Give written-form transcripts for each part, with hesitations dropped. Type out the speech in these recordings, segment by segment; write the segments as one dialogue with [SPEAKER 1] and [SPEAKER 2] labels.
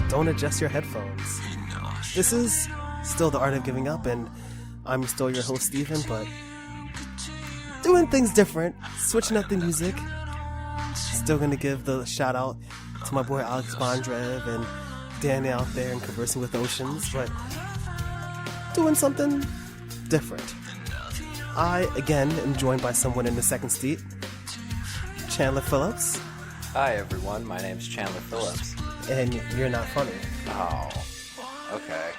[SPEAKER 1] Don't adjust your headphones. This is still The Art of Giving Up, and I'm still your host, Steven, but doing things different, switching up the music. Still gonna give the shout out to my boy Alex Bondrev and Danny out there and Conversing with Oceans, but doing something different. I, again, am joined by someone in the second seat, Chandler Phillips.
[SPEAKER 2] Hi everyone, my name's Chandler Phillips.
[SPEAKER 1] And you're not funny.
[SPEAKER 2] Oh, okay.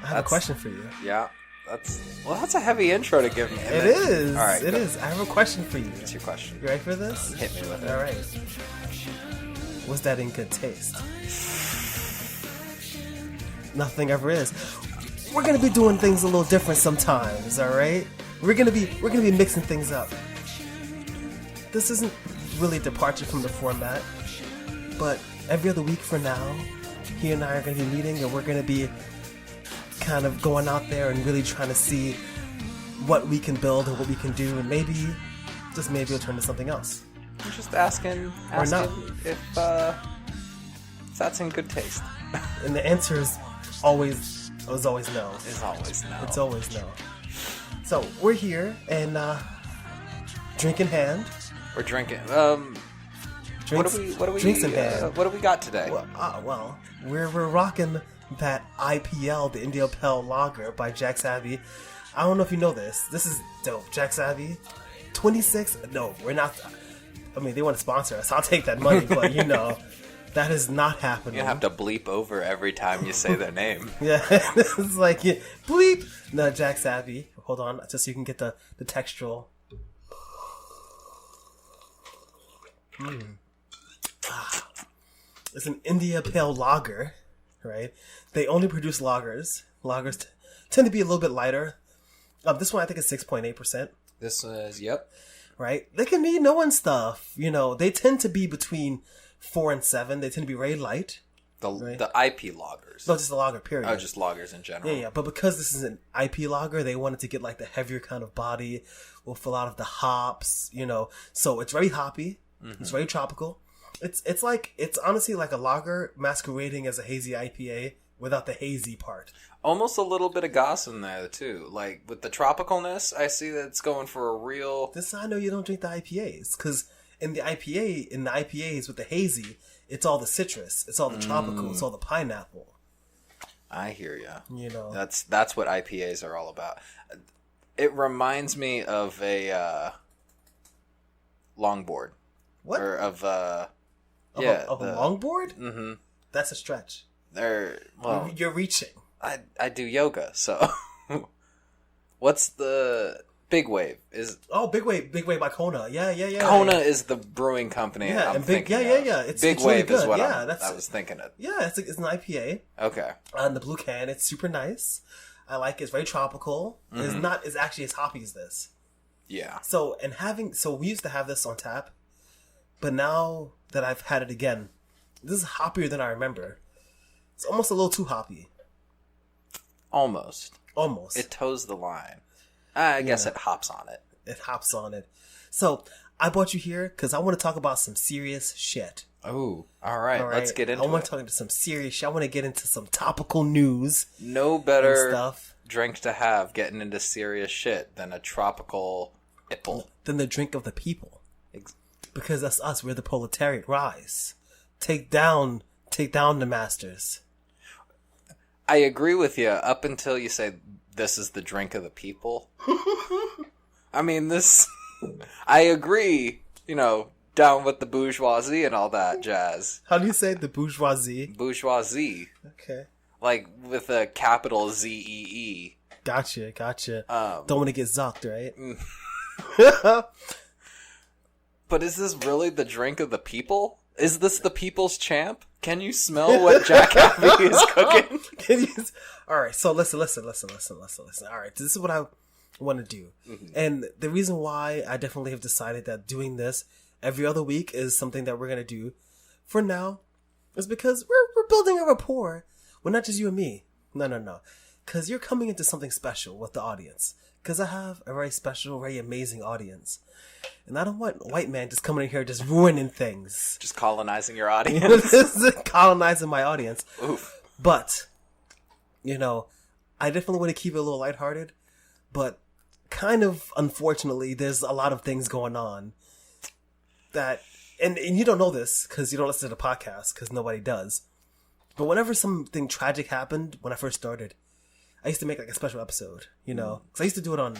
[SPEAKER 1] I have a question for you.
[SPEAKER 2] Yeah, that's a heavy intro to give me.
[SPEAKER 1] It is.
[SPEAKER 2] All right,
[SPEAKER 1] it is. I have a question for you.
[SPEAKER 2] What's your question?
[SPEAKER 1] You ready for this?
[SPEAKER 2] Hit me with it.
[SPEAKER 1] All right. Was that in good taste? Nothing ever is. We're gonna be doing things a little different sometimes. All right. We're gonna be mixing things up. This isn't really a departure from the format, but every other week for now, he and I are going to be meeting, and we're going to be kind of going out there and really trying to see what we can build and what we can do, and maybe, just maybe, it'll turn to something else.
[SPEAKER 2] I'm just asking
[SPEAKER 1] not.
[SPEAKER 2] if that's in good taste.
[SPEAKER 1] And the answer is always no.
[SPEAKER 2] It's always no.
[SPEAKER 1] It's always no. So we're here and drink in hand.
[SPEAKER 2] We're drinking.
[SPEAKER 1] Drinks, drinks in hand.
[SPEAKER 2] What do we got today?
[SPEAKER 1] Well, we're rocking that IPL, the India Pale Lager by Jack Savvy. I don't know if you know this. This is dope. Jack Savvy, 26. No, we're not. I mean, they want to sponsor us. I'll take that money, but that is not happening.
[SPEAKER 2] You have to bleep over every time you say their name.
[SPEAKER 1] Yeah, it's like bleep. No, Jack Savvy. Hold on, just so you can get the textural. It's an India Pale Lager, right? They only produce lagers. Lagers tend to be a little bit lighter. This one I think is 6.8%.
[SPEAKER 2] This is, yep.
[SPEAKER 1] Right? They can be knowing stuff. They tend to be between 4 and 7. They tend to be very light.
[SPEAKER 2] The IP lagers.
[SPEAKER 1] No, just the lager, period.
[SPEAKER 2] Oh, just lagers in general.
[SPEAKER 1] Yeah. But because this is an IP lager, they wanted to get like the heavier kind of body with a lot of the hops, So it's very hoppy. Mm-hmm. It's very tropical. It's honestly like a lager masquerading as a hazy IPA without the hazy part.
[SPEAKER 2] Almost a little bit of goss in there too. Like with the tropicalness, I see that it's going for a real.
[SPEAKER 1] This I know you don't drink the IPAs because in the IPAs with the hazy, it's all the citrus, it's all the tropical, it's all the pineapple.
[SPEAKER 2] I hear ya.
[SPEAKER 1] That's
[SPEAKER 2] what IPAs are all about. It reminds me of a longboard.
[SPEAKER 1] What?
[SPEAKER 2] Or of a
[SPEAKER 1] longboard?
[SPEAKER 2] Mm-hmm.
[SPEAKER 1] That's a stretch.
[SPEAKER 2] You're
[SPEAKER 1] reaching.
[SPEAKER 2] I do yoga, so what's the Big Wave?
[SPEAKER 1] Big Wave by Kona. Yeah.
[SPEAKER 2] Kona is the brewing company.
[SPEAKER 1] Yeah,
[SPEAKER 2] I'm
[SPEAKER 1] and
[SPEAKER 2] thinking
[SPEAKER 1] It's
[SPEAKER 2] Big
[SPEAKER 1] really
[SPEAKER 2] Wave
[SPEAKER 1] good.
[SPEAKER 2] is what
[SPEAKER 1] I
[SPEAKER 2] was thinking of.
[SPEAKER 1] Yeah, it's an IPA.
[SPEAKER 2] Okay.
[SPEAKER 1] On the blue can, it's super nice. I like it. It's very tropical.
[SPEAKER 2] Mm-hmm.
[SPEAKER 1] It's actually as hoppy as this.
[SPEAKER 2] Yeah.
[SPEAKER 1] So we used to have this on tap, but now that I've had it again, this is hoppier than I remember. It's almost a little too hoppy.
[SPEAKER 2] Almost.
[SPEAKER 1] It
[SPEAKER 2] toes the line. I guess it hops on it.
[SPEAKER 1] It hops on it. So I brought you here because I want to talk about some serious shit.
[SPEAKER 2] Oh, all right. Let's get into it.
[SPEAKER 1] I want to talk into some serious shit. I want to get into some topical news.
[SPEAKER 2] No better
[SPEAKER 1] stuff.
[SPEAKER 2] Drink to have getting into serious shit than a tropical ipple.
[SPEAKER 1] Than the drink of the people. Because that's us. We're the proletariat. Rise. Take down the masters.
[SPEAKER 2] I agree with you up until you say this is the drink of the people. I mean, I agree, down with the bourgeoisie and all that jazz.
[SPEAKER 1] How do you say the bourgeoisie?
[SPEAKER 2] Bourgeoisie.
[SPEAKER 1] Okay.
[SPEAKER 2] Like with a capital Z-E-E.
[SPEAKER 1] Gotcha. Don't want to get zucked, right?
[SPEAKER 2] But is this really the drink of the people? Is this the people's champ? Can you smell what Jack Abbey is cooking?
[SPEAKER 1] All right, so listen. All right, this is what I want to do. Mm-hmm. And the reason why I definitely have decided that doing this every other week is something that we're going to do for now is because we're building a rapport. Well, not just you and me. No. Because you're coming into something special with the audience. Because I have a very special, very amazing audience. And I don't want a white man just coming in here just ruining things.
[SPEAKER 2] Just colonizing your audience.
[SPEAKER 1] Colonizing my audience.
[SPEAKER 2] Oof.
[SPEAKER 1] But, I definitely want to keep it a little lighthearted. But kind of, unfortunately, there's a lot of things going on that, and you don't know this because you don't listen to the podcast because nobody does. But whenever something tragic happened when I first started, I used to make like a special episode, because I used to do it on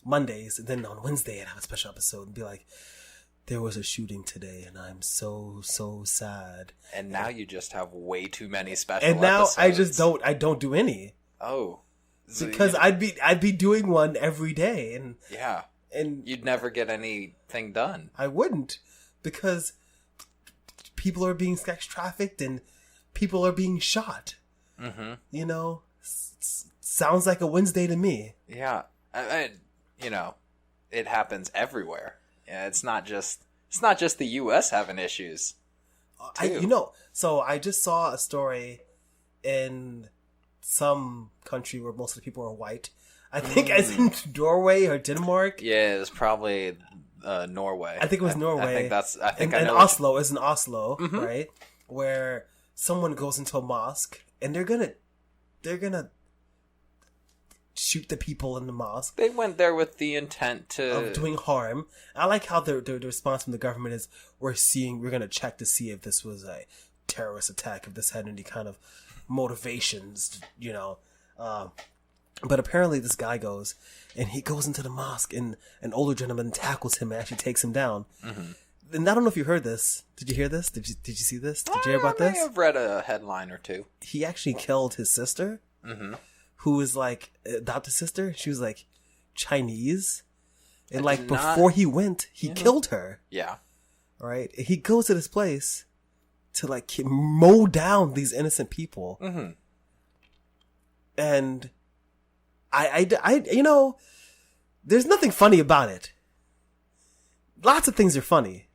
[SPEAKER 1] Mondays, and then on Wednesday I'd have a special episode and be like, there was a shooting today and I'm so sad.
[SPEAKER 2] And now you just have way too many special
[SPEAKER 1] episodes. And now
[SPEAKER 2] I
[SPEAKER 1] don't do any.
[SPEAKER 2] Oh.
[SPEAKER 1] So because I'd be doing one every day, and
[SPEAKER 2] yeah. And you'd never get anything done.
[SPEAKER 1] I wouldn't, because people are being sex trafficked and people are being shot. Mm-hmm. Sounds like a Wednesday to me. Yeah.
[SPEAKER 2] It happens everywhere. Yeah, it's not just the US having issues.
[SPEAKER 1] So I just saw a story in some country where most of the people are white. I think as in Norway or Denmark.
[SPEAKER 2] Yeah, it was probably Norway.
[SPEAKER 1] I think it was Norway.
[SPEAKER 2] And
[SPEAKER 1] Oslo is in Oslo,
[SPEAKER 2] mm-hmm.
[SPEAKER 1] right? Where someone goes into a mosque and they're gonna shoot the people in the mosque.
[SPEAKER 2] They went there with the intent
[SPEAKER 1] of doing harm. I like how the response from the government is, we're gonna check to see if this was a terrorist attack, if this had any kind of motivations, but apparently this guy goes into the mosque and an older gentleman tackles him and actually takes him down. Mm-hmm. And I don't know if you heard this. Did you hear this? Did you see this? Did you hear about this?
[SPEAKER 2] I've read a headline or two.
[SPEAKER 1] He actually killed his sister, mm-hmm. who was like adopted sister. She was like Chinese, and before he went, he killed her. Yeah, right. He goes to this place to mow down these innocent people, mm-hmm. and I there's nothing funny about it. Lots of things are funny.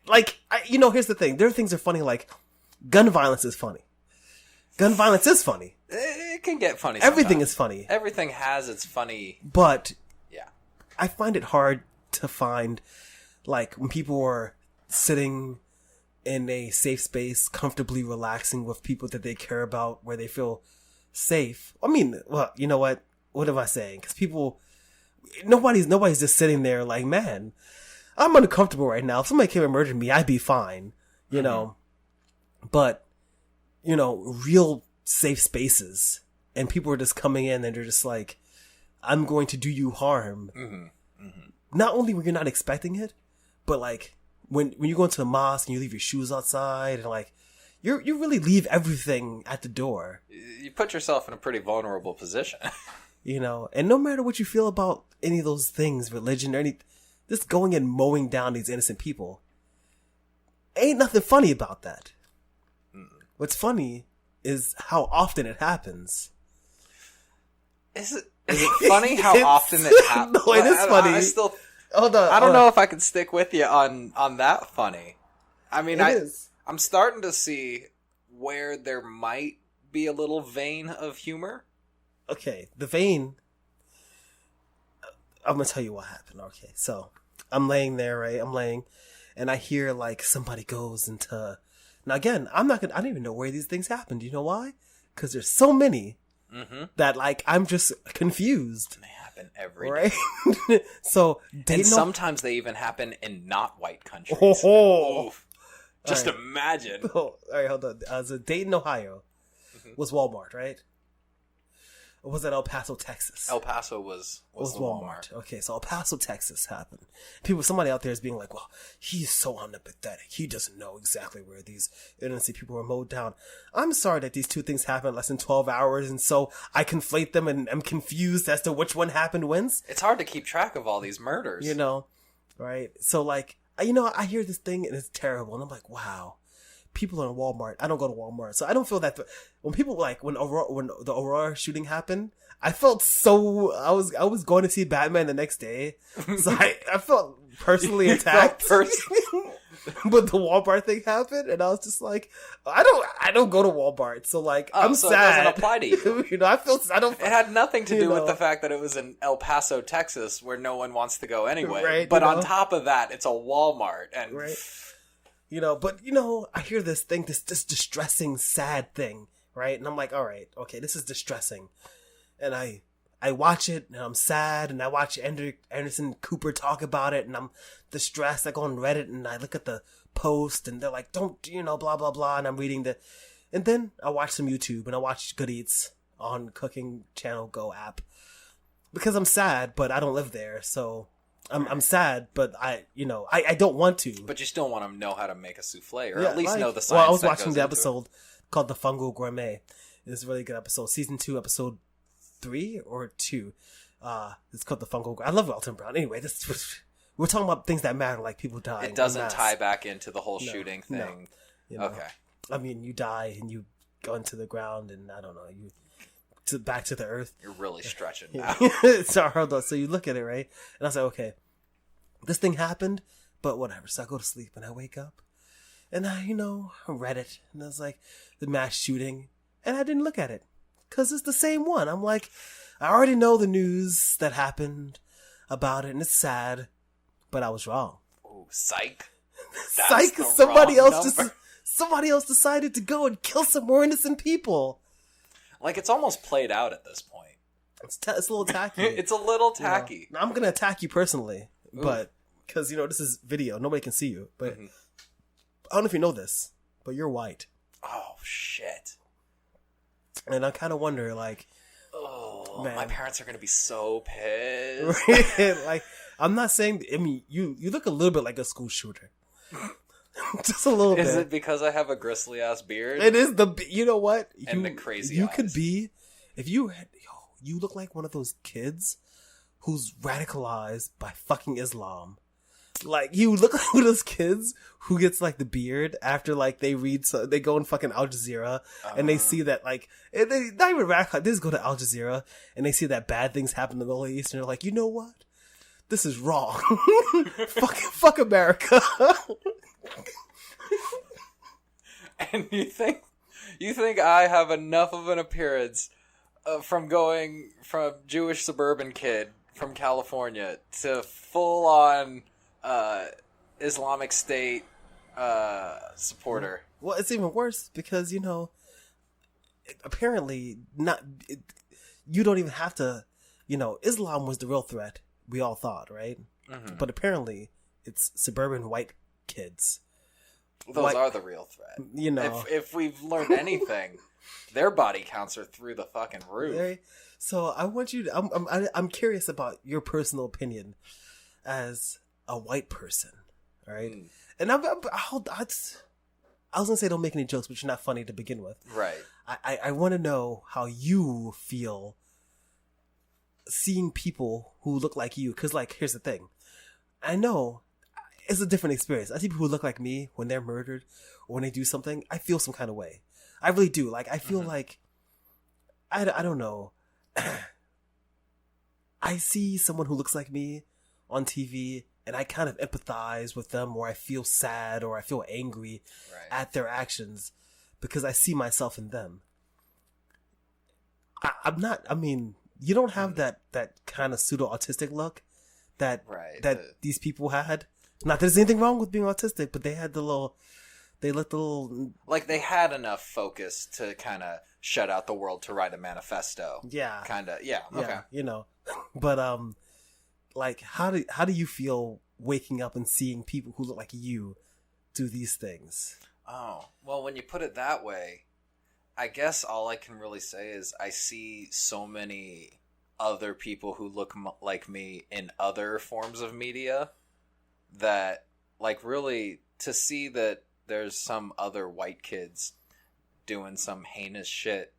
[SPEAKER 1] Here's the thing. There are things that are funny, like gun violence is funny. Gun violence is funny.
[SPEAKER 2] It can get funny.
[SPEAKER 1] Everything
[SPEAKER 2] sometimes.
[SPEAKER 1] Is funny.
[SPEAKER 2] Everything has its funny.
[SPEAKER 1] But
[SPEAKER 2] yeah,
[SPEAKER 1] I find it hard to find, when people are sitting in a safe space, comfortably relaxing with people that they care about, where they feel safe. I mean, well, you know what? What am I saying? Because nobody's just sitting there like, man, I'm uncomfortable right now. If somebody came and murdered me, I'd be fine, mm-hmm. But, real safe spaces, and people are just coming in and they're just like, I'm going to do you harm. Mm-hmm. Mm-hmm. Not only when you're not expecting it, but when you go into the mosque and you leave your shoes outside and you really leave everything at the door.
[SPEAKER 2] You put yourself in a pretty vulnerable position.
[SPEAKER 1] And no matter what you feel about any of those things, religion or anything, just going and mowing down these innocent people, ain't nothing funny about that. Mm. What's funny is how often it happens.
[SPEAKER 2] Is it funny how often it happens?
[SPEAKER 1] No, it is funny. Hold on.
[SPEAKER 2] I don't know if I can stick with you on that funny. I mean,
[SPEAKER 1] is.
[SPEAKER 2] I'm starting to see where there might be a little vein of humor.
[SPEAKER 1] Okay, the vein. I'm gonna tell you what happened. Okay, so I'm laying there, right? And I hear somebody goes into. Now again, I don't even know where these things happen. Do you know why? Because there's so many mm-hmm. that I'm just confused.
[SPEAKER 2] They happen every day.
[SPEAKER 1] Right? So
[SPEAKER 2] sometimes they even happen in not white countries.
[SPEAKER 1] Oh.
[SPEAKER 2] Just imagine.
[SPEAKER 1] Oh, all right, hold on. So Dayton, Ohio, mm-hmm. was Walmart, right? Or was that El Paso, Texas?
[SPEAKER 2] El Paso was Walmart.
[SPEAKER 1] Okay, so El Paso, Texas happened. Somebody out there is being like, well, he's so unempathetic. He doesn't know exactly where these innocent people were mowed down. I'm sorry that these two things happened in less than 12 hours, and so I conflate them and I'm confused as to which one happened when's.
[SPEAKER 2] It's hard to keep track of all these murders.
[SPEAKER 1] Right? So, I hear this thing and it's terrible, and I'm like, wow. people in Walmart. I don't go to Walmart, so I don't feel that when people like when the Aurora shooting happened. I felt so I was going to see Batman the next day, so I felt personally attacked. But the Walmart thing happened, and I was just like, I don't go to Walmart, so like I'm
[SPEAKER 2] so
[SPEAKER 1] sad.
[SPEAKER 2] It doesn't apply to you.
[SPEAKER 1] You know, I don't.
[SPEAKER 2] It had nothing to do with the fact that it was in El Paso, Texas, where no one wants to go anyway.
[SPEAKER 1] Right,
[SPEAKER 2] but on top of that, it's a Walmart, and
[SPEAKER 1] right. But I hear this thing, this distressing, sad thing, right? And I'm like, all right, okay, this is distressing, and I watch it and I'm sad, and I watch Anderson Cooper talk about it and I'm distressed. I go on Reddit and I look at the post and they're like, don't, blah, blah, blah. And I'm reading and then I watch some YouTube and I watch Good Eats on Cooking Channel Go app because I'm sad, but I don't live there. So I'm sad, but I don't want to.
[SPEAKER 2] But you still want to know how to make a souffle or at least know the science.
[SPEAKER 1] Well, I was watching the episode called The Fungal Gourmet. It's a really good episode. Season 2, episode 3 or 2. It's called The Fungal. I love Elton Brown. Anyway, we're talking about things that matter, like people dying.
[SPEAKER 2] It doesn't tie back into the whole shooting thing.
[SPEAKER 1] No.
[SPEAKER 2] Okay.
[SPEAKER 1] I mean, you die and you go into the ground, and I don't know, back to the earth.
[SPEAKER 2] You're really stretching now.
[SPEAKER 1] So hold on. So you look at it, right? And I was like, okay, this thing happened, but whatever. So I go to sleep and I wake up, and I read it, and I was like, the mass shooting, and I didn't look at it. Because it's the same one. I'm like, I already know the news that happened about it, and it's sad, but I was wrong.
[SPEAKER 2] Ooh, psych.
[SPEAKER 1] Psych. Somebody else decided to go and kill some more innocent people.
[SPEAKER 2] Like, it's almost played out at this point.
[SPEAKER 1] It's a little tacky.
[SPEAKER 2] It's a little tacky.
[SPEAKER 1] I'm going to attack you personally, but because, this is video. Nobody can see you. But I don't know if you know this, but you're white.
[SPEAKER 2] Oh, shit.
[SPEAKER 1] And I kind of wonder, like,
[SPEAKER 2] man, my parents are going to be so pissed.
[SPEAKER 1] Like, I'm not saying, I mean, you look a little bit like a school shooter. Just a little bit.
[SPEAKER 2] Is it because I have a gristly ass beard?
[SPEAKER 1] It is you know what?
[SPEAKER 2] And the crazy
[SPEAKER 1] You
[SPEAKER 2] eyes.
[SPEAKER 1] could be, if you look like one of those kids who's radicalized by fucking Islam. Like, you look like one of those kids who gets, like, the beard after, like, they go on fucking Al Jazeera, and they see that, like, they not even radical, they just go to Al Jazeera, and they see that bad things happen in the Middle East, and they're like, you know what? This is wrong. fuck America.
[SPEAKER 2] And you think I have enough of an appearance from going from Jewish suburban kid from California to full on Islamic State supporter?
[SPEAKER 1] Well, it's even worse because apparently you don't even have to. Islam was the real threat. We all thought, right? Mm-hmm. But apparently, it's suburban white kids.
[SPEAKER 2] Those are the real threat. If we've learned anything, their body counts are through the fucking roof.
[SPEAKER 1] Okay? So I want you to. I'm curious about your personal opinion as a white person. All right, and I was gonna say don't make any jokes, but you're not funny to begin with.
[SPEAKER 2] Right.
[SPEAKER 1] I want to know how you feel seeing people who look like you, because like here's the thing, I know it's a different experience. I see people who look like me when they're murdered or when they do something. I feel some kind of way. I really do. Like I feel like I don't know. I see someone who looks like me on TV and I kind of empathize with them, or I feel sad or I feel angry at their actions because I see myself in them. You don't have that kind of pseudo autistic look that these people had. Not that there's anything wrong with being autistic, but they had they looked a little
[SPEAKER 2] like they had enough focus to kind of shut out the world to write a manifesto.
[SPEAKER 1] Yeah,
[SPEAKER 2] kind of. Yeah, okay.
[SPEAKER 1] But like how do you feel waking up and seeing people who look like you do these things?
[SPEAKER 2] Oh, well, when you put it that way, I guess all I can really say is I see so many other people who look like me in other forms of media that, like, really, to see that there's some other white kids doing some heinous shit,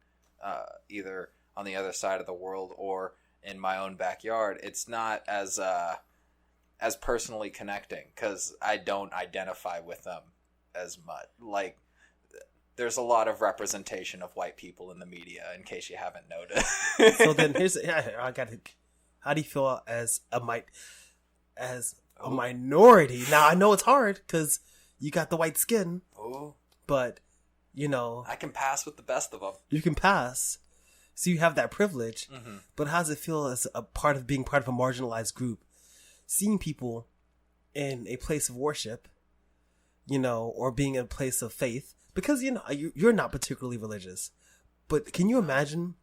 [SPEAKER 2] either on the other side of the world or in my own backyard, it's not as personally connecting because I don't identify with them as much. Like, there's a lot of representation of white people in the media, in case you haven't noticed.
[SPEAKER 1] So then how do you feel as a minority? Now I know it's hard because you got the white skin, but
[SPEAKER 2] I can pass with the best of them.
[SPEAKER 1] You can pass, so you have that privilege. Mm-hmm. But how does it feel as being part of a marginalized group, seeing people in a place of worship, or being in a place of faith? Because you're not particularly religious, but can you imagine?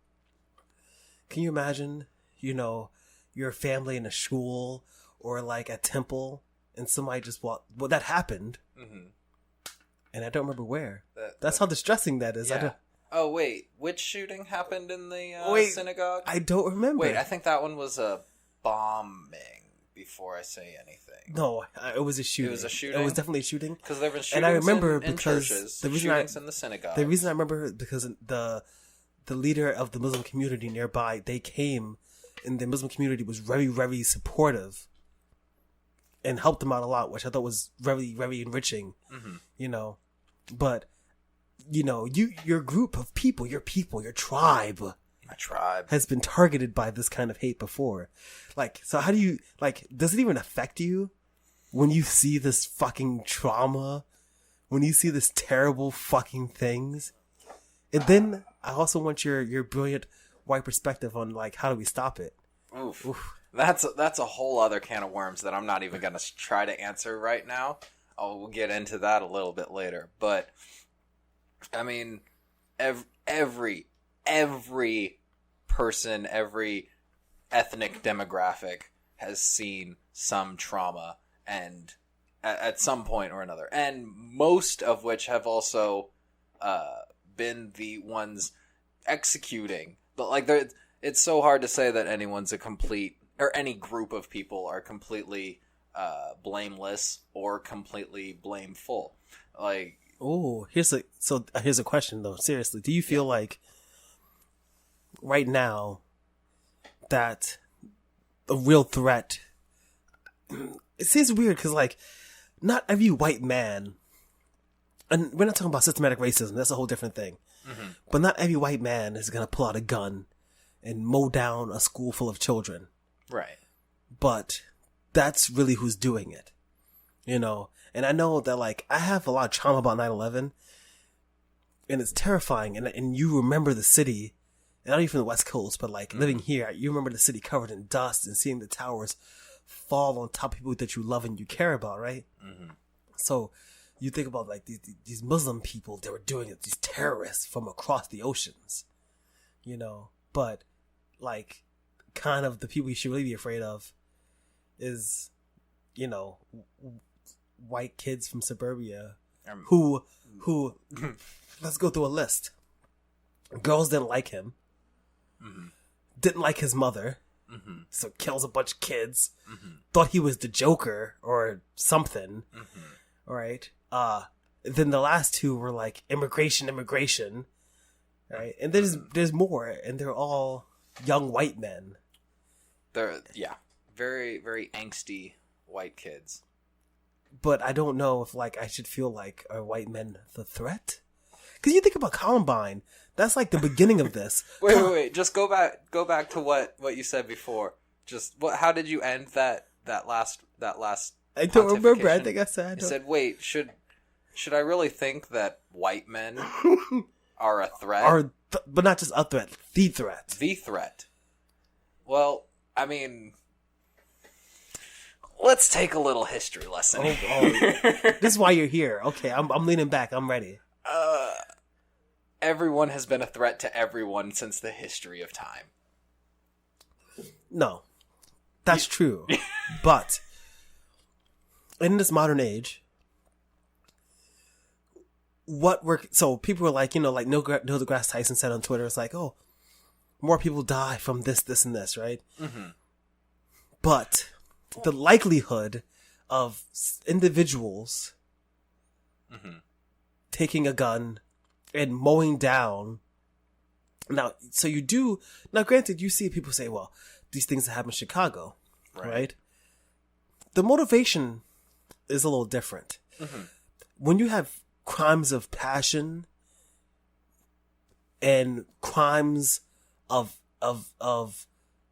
[SPEAKER 1] Your family in a school or like a temple, and somebody just walked. Well, that happened, and I don't remember where. That's how distressing that is.
[SPEAKER 2] Yeah. Oh wait, which shooting happened in the synagogue?
[SPEAKER 1] I don't remember.
[SPEAKER 2] Wait, I think that one was a bombing. Before I say anything,
[SPEAKER 1] no, it was a shooting.
[SPEAKER 2] It was a shooting.
[SPEAKER 1] It was definitely a shooting.
[SPEAKER 2] Because there have been shootings
[SPEAKER 1] and I remember
[SPEAKER 2] in churches, shootings in the synagogue.
[SPEAKER 1] The reason I remember because the leader of the Muslim community nearby, they came, and the Muslim community was very, very supportive and helped them out a lot, which I thought was very, very enriching. Mm-hmm. But your group of people, your tribe.
[SPEAKER 2] My tribe
[SPEAKER 1] has been targeted by this kind of hate before. So how do you, does it even affect you when you see this fucking trauma? When you see this terrible fucking things? And then I also want your brilliant white perspective on, how do we stop it?
[SPEAKER 2] Oof. That's a whole other can of worms that I'm not even going to try to answer right now. We'll get into that a little bit later. But, I mean, every person, every ethnic demographic has seen some trauma and at some point or another, and most of which have also been the ones executing. But it's so hard to say that anyone's a complete, or any group of people are completely blameless or completely blameful.
[SPEAKER 1] Here's a question though. Seriously, do you feel like right now that a real threat, it seems weird because not every white man, and we're not talking about systematic racism, that's a whole different thing, but not every white man is going to pull out a gun and mow down a school full of children,
[SPEAKER 2] right? But
[SPEAKER 1] that's really who's doing it, and I know that I have a lot of trauma about 9/11, and it's terrifying, and you remember the city. And not even from the West Coast, but living here, you remember the city covered in dust and seeing the towers fall on top of people that you love and you care about, right? Mm-hmm. So you think about these Muslim people, they were doing it, these terrorists from across the oceans, but kind of the people you should really be afraid of is, white kids from suburbia who let's go through a list. Girls didn't like him. Mm-hmm. Didn't like his mother, so kills a bunch of kids. Thought he was the Joker or something. All right. Then the last two were immigration, right? And there's more, and they're all young white men.
[SPEAKER 2] They're very, very angsty white kids.
[SPEAKER 1] But I don't know if I should feel are white men the threat? Because you think about Columbine, that's the beginning of this.
[SPEAKER 2] Wait. Just go back to what you said before. Just how did you end that last?
[SPEAKER 1] I don't remember. I think I said.
[SPEAKER 2] You said, "Wait, should I really think that white men are a threat?
[SPEAKER 1] But not just a threat, the threat.
[SPEAKER 2] The threat." Well, I mean, let's take a little history lesson.
[SPEAKER 1] This is why you're here. Okay, I'm leaning back. I'm ready.
[SPEAKER 2] Everyone has been a threat to everyone since the history of time.
[SPEAKER 1] No, that's true. But in this modern age, so people were Neil deGrasse Tyson said on Twitter, it's more people die from this, and this, right? Mm-hmm. But the likelihood of individuals taking a gun and mowing down. Now, granted, you see people say, well, these things that happen in Chicago, right? The motivation is a little different. Mm-hmm. When you have crimes of passion and crimes of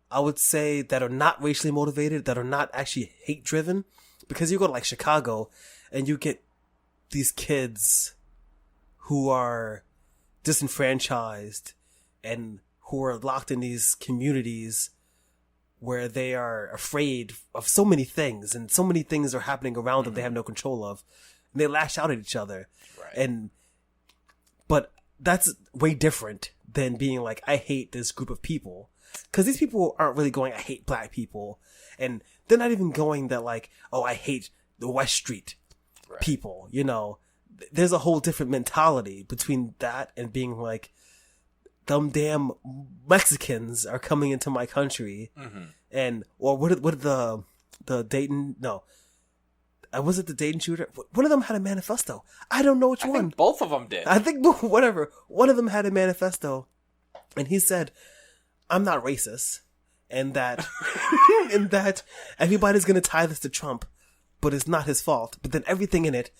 [SPEAKER 1] I would say that are not racially motivated, that are not actually hate driven, because you go to like Chicago and you get these kids who are disenfranchised and who are locked in these communities where they are afraid of so many things, and so many things are happening around them they have no control of, and they lash out at each other.
[SPEAKER 2] Right.
[SPEAKER 1] But that's way different than being like, I hate this group of people. Because these people aren't really going, I hate black people. And they're not even going that like, oh, I hate the West Street people. You know, there's a whole different mentality between that and being like, them damn Mexicans are coming into my country. And, or what did the Dayton, no. Was it the Dayton shooter? One of them had a manifesto. I don't know which one.
[SPEAKER 2] I think both of them did.
[SPEAKER 1] I think, whatever. One of them had a manifesto. And he said, I'm not racist. And that, and that everybody's going to tie this to Trump, but it's not his fault. But then everything in it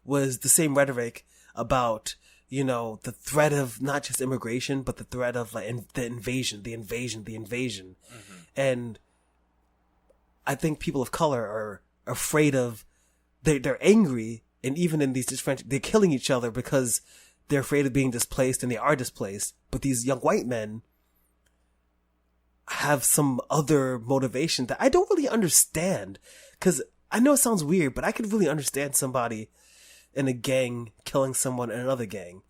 [SPEAKER 1] was the same rhetoric about, you know, the threat of not just immigration, but the threat of like the invasion. And I think people of color are afraid of, they're angry, and even in these they're killing each other because they're afraid of being displaced, and they are displaced. But these young white men have some other motivation that I don't really understand. Because I know it sounds weird, but I could really understand somebody in a gang killing someone in another gang.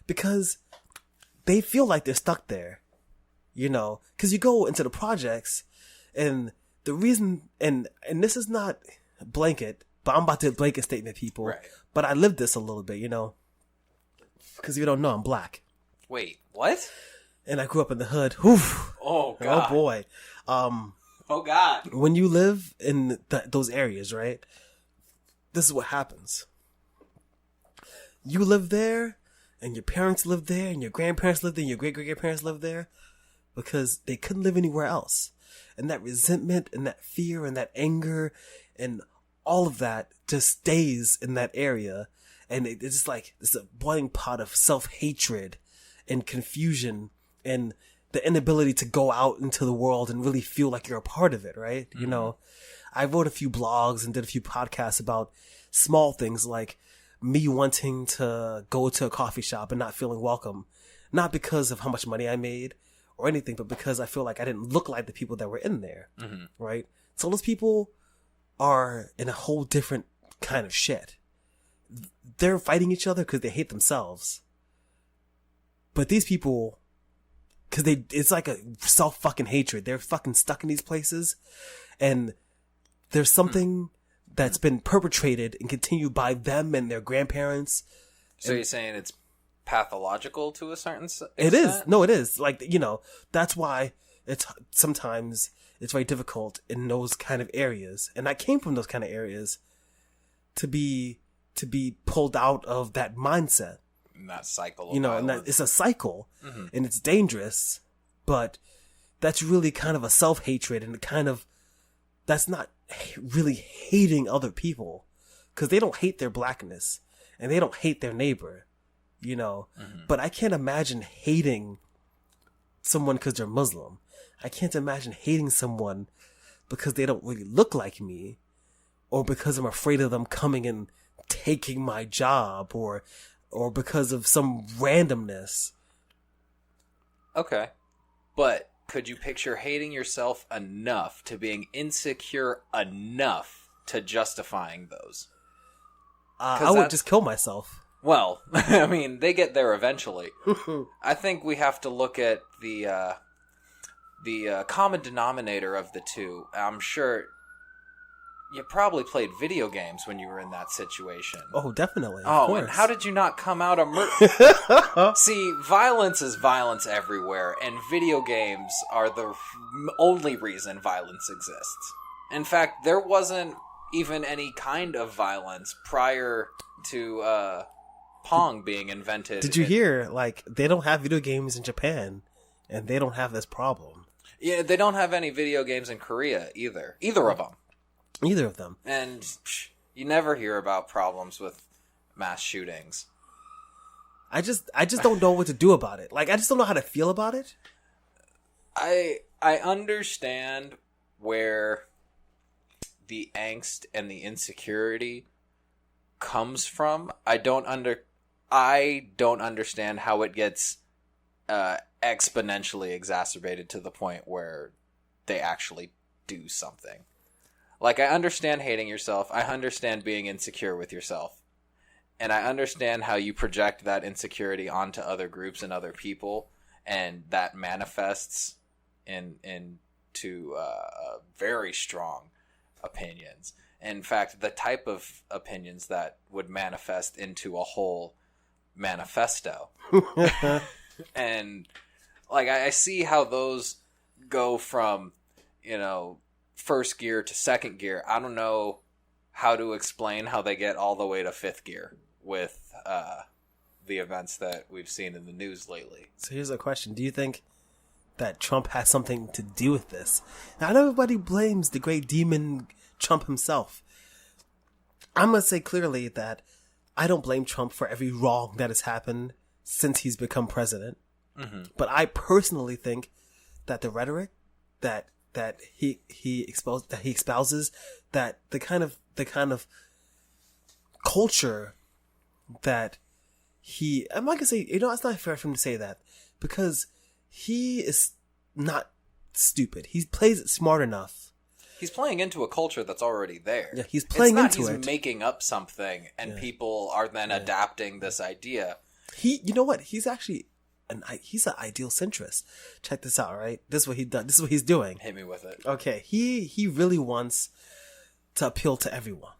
[SPEAKER 1] Because they feel like they're stuck there. You know? Because you go into the projects, and the reason, and this is not blanket, but I'm about to blanket statement people.
[SPEAKER 2] Right.
[SPEAKER 1] But I lived this a little bit, you know? Because if you don't know, I'm black.
[SPEAKER 2] Wait, what?
[SPEAKER 1] And I grew up in the hood. Oof.
[SPEAKER 2] Oh, God.
[SPEAKER 1] Oh, boy.
[SPEAKER 2] Oh, God.
[SPEAKER 1] When you live in those areas, right? This is what happens. You live there, and your parents live there, and your grandparents live there, and your great-great-grandparents live there, because they couldn't live anywhere else. And that resentment, and that fear, and that anger, and all of that just stays in that area. And it's just like, it's a boiling pot of self-hatred and confusion and the inability to go out into the world and really feel like you're a part of it, right? You know, I wrote a few blogs and did a few podcasts about small things like me wanting to go to a coffee shop and not feeling welcome. Not because of how much money I made or anything, but because I feel like I didn't look like the people that were in there, right? So those people are in a whole different kind of shit. They're fighting each other because they hate themselves. But these people, because it's like a self-fucking hatred. They're fucking stuck in these places. And there's something that's been perpetrated and continued by them and their grandparents.
[SPEAKER 2] So you're saying it's pathological to a certain extent?
[SPEAKER 1] It is. No, it is. Like, you know, that's why sometimes it's very difficult in those kind of areas. And I came from those kind of areas to be pulled out of that mindset.
[SPEAKER 2] And that cycle of
[SPEAKER 1] you know, and it's a cycle, and it's dangerous, but that's really kind of a self-hatred, and that's not really hating other people, because they don't hate their blackness, and they don't hate their neighbor, you know, but I can't imagine hating someone because they're Muslim. I can't imagine hating someone because they don't really look like me, or because I'm afraid of them coming and taking my job, or because of some randomness.
[SPEAKER 2] Okay. But could you picture hating yourself enough to being insecure enough to justifying those?
[SPEAKER 1] I would just kill myself.
[SPEAKER 2] Well, I mean, they get there eventually. I think we have to look at the common denominator of the two. I'm sure you probably played video games when you were in that situation.
[SPEAKER 1] Oh, definitely.
[SPEAKER 2] Oh, and how did you not come out a murder? See, violence is violence everywhere, and video games are the only reason violence exists. In fact, there wasn't even any kind of violence prior to Pong being invented.
[SPEAKER 1] Did you hear, like, they don't have video games in Japan, and they don't have this problem.
[SPEAKER 2] Yeah, they don't have any video games in Korea either. Either of them.
[SPEAKER 1] Either of them.
[SPEAKER 2] And you never hear about problems with mass shootings.
[SPEAKER 1] I just don't know what to do about it. Like, I just don't know how to feel about it.
[SPEAKER 2] I understand where the angst and the insecurity comes from. I don't understand how it gets exponentially exacerbated to the point where they actually do something. Like, I understand hating yourself. I understand being insecure with yourself. And I understand how you project that insecurity onto other groups and other people, and that manifests into very strong opinions. In fact, the type of opinions that would manifest into a whole manifesto. And like, I see how those go from, first gear to second gear. I don't know how to explain how they get all the way to fifth gear with the events that we've seen in the news lately.
[SPEAKER 1] So here's a question. Do you think that Trump has something to do with this? Now, I know everybody blames the great demon Trump himself. I'm going to say clearly that I don't blame Trump for every wrong that has happened since he's become president. Mm-hmm. But I personally think that the rhetoric that he espouses, that the kind of culture that I'm not gonna say, it's not fair for him to say that, because he is not stupid. He plays it smart enough.
[SPEAKER 2] He's playing into a culture that's already there.
[SPEAKER 1] Yeah, he's playing into it.
[SPEAKER 2] He's making up something, and people are then adapting this idea.
[SPEAKER 1] You know what? He's actually he's an ideal centrist. Check this out, right? This is what he does. This is what he's doing.
[SPEAKER 2] Hit me with it.
[SPEAKER 1] Okay, he really wants to appeal to everyone,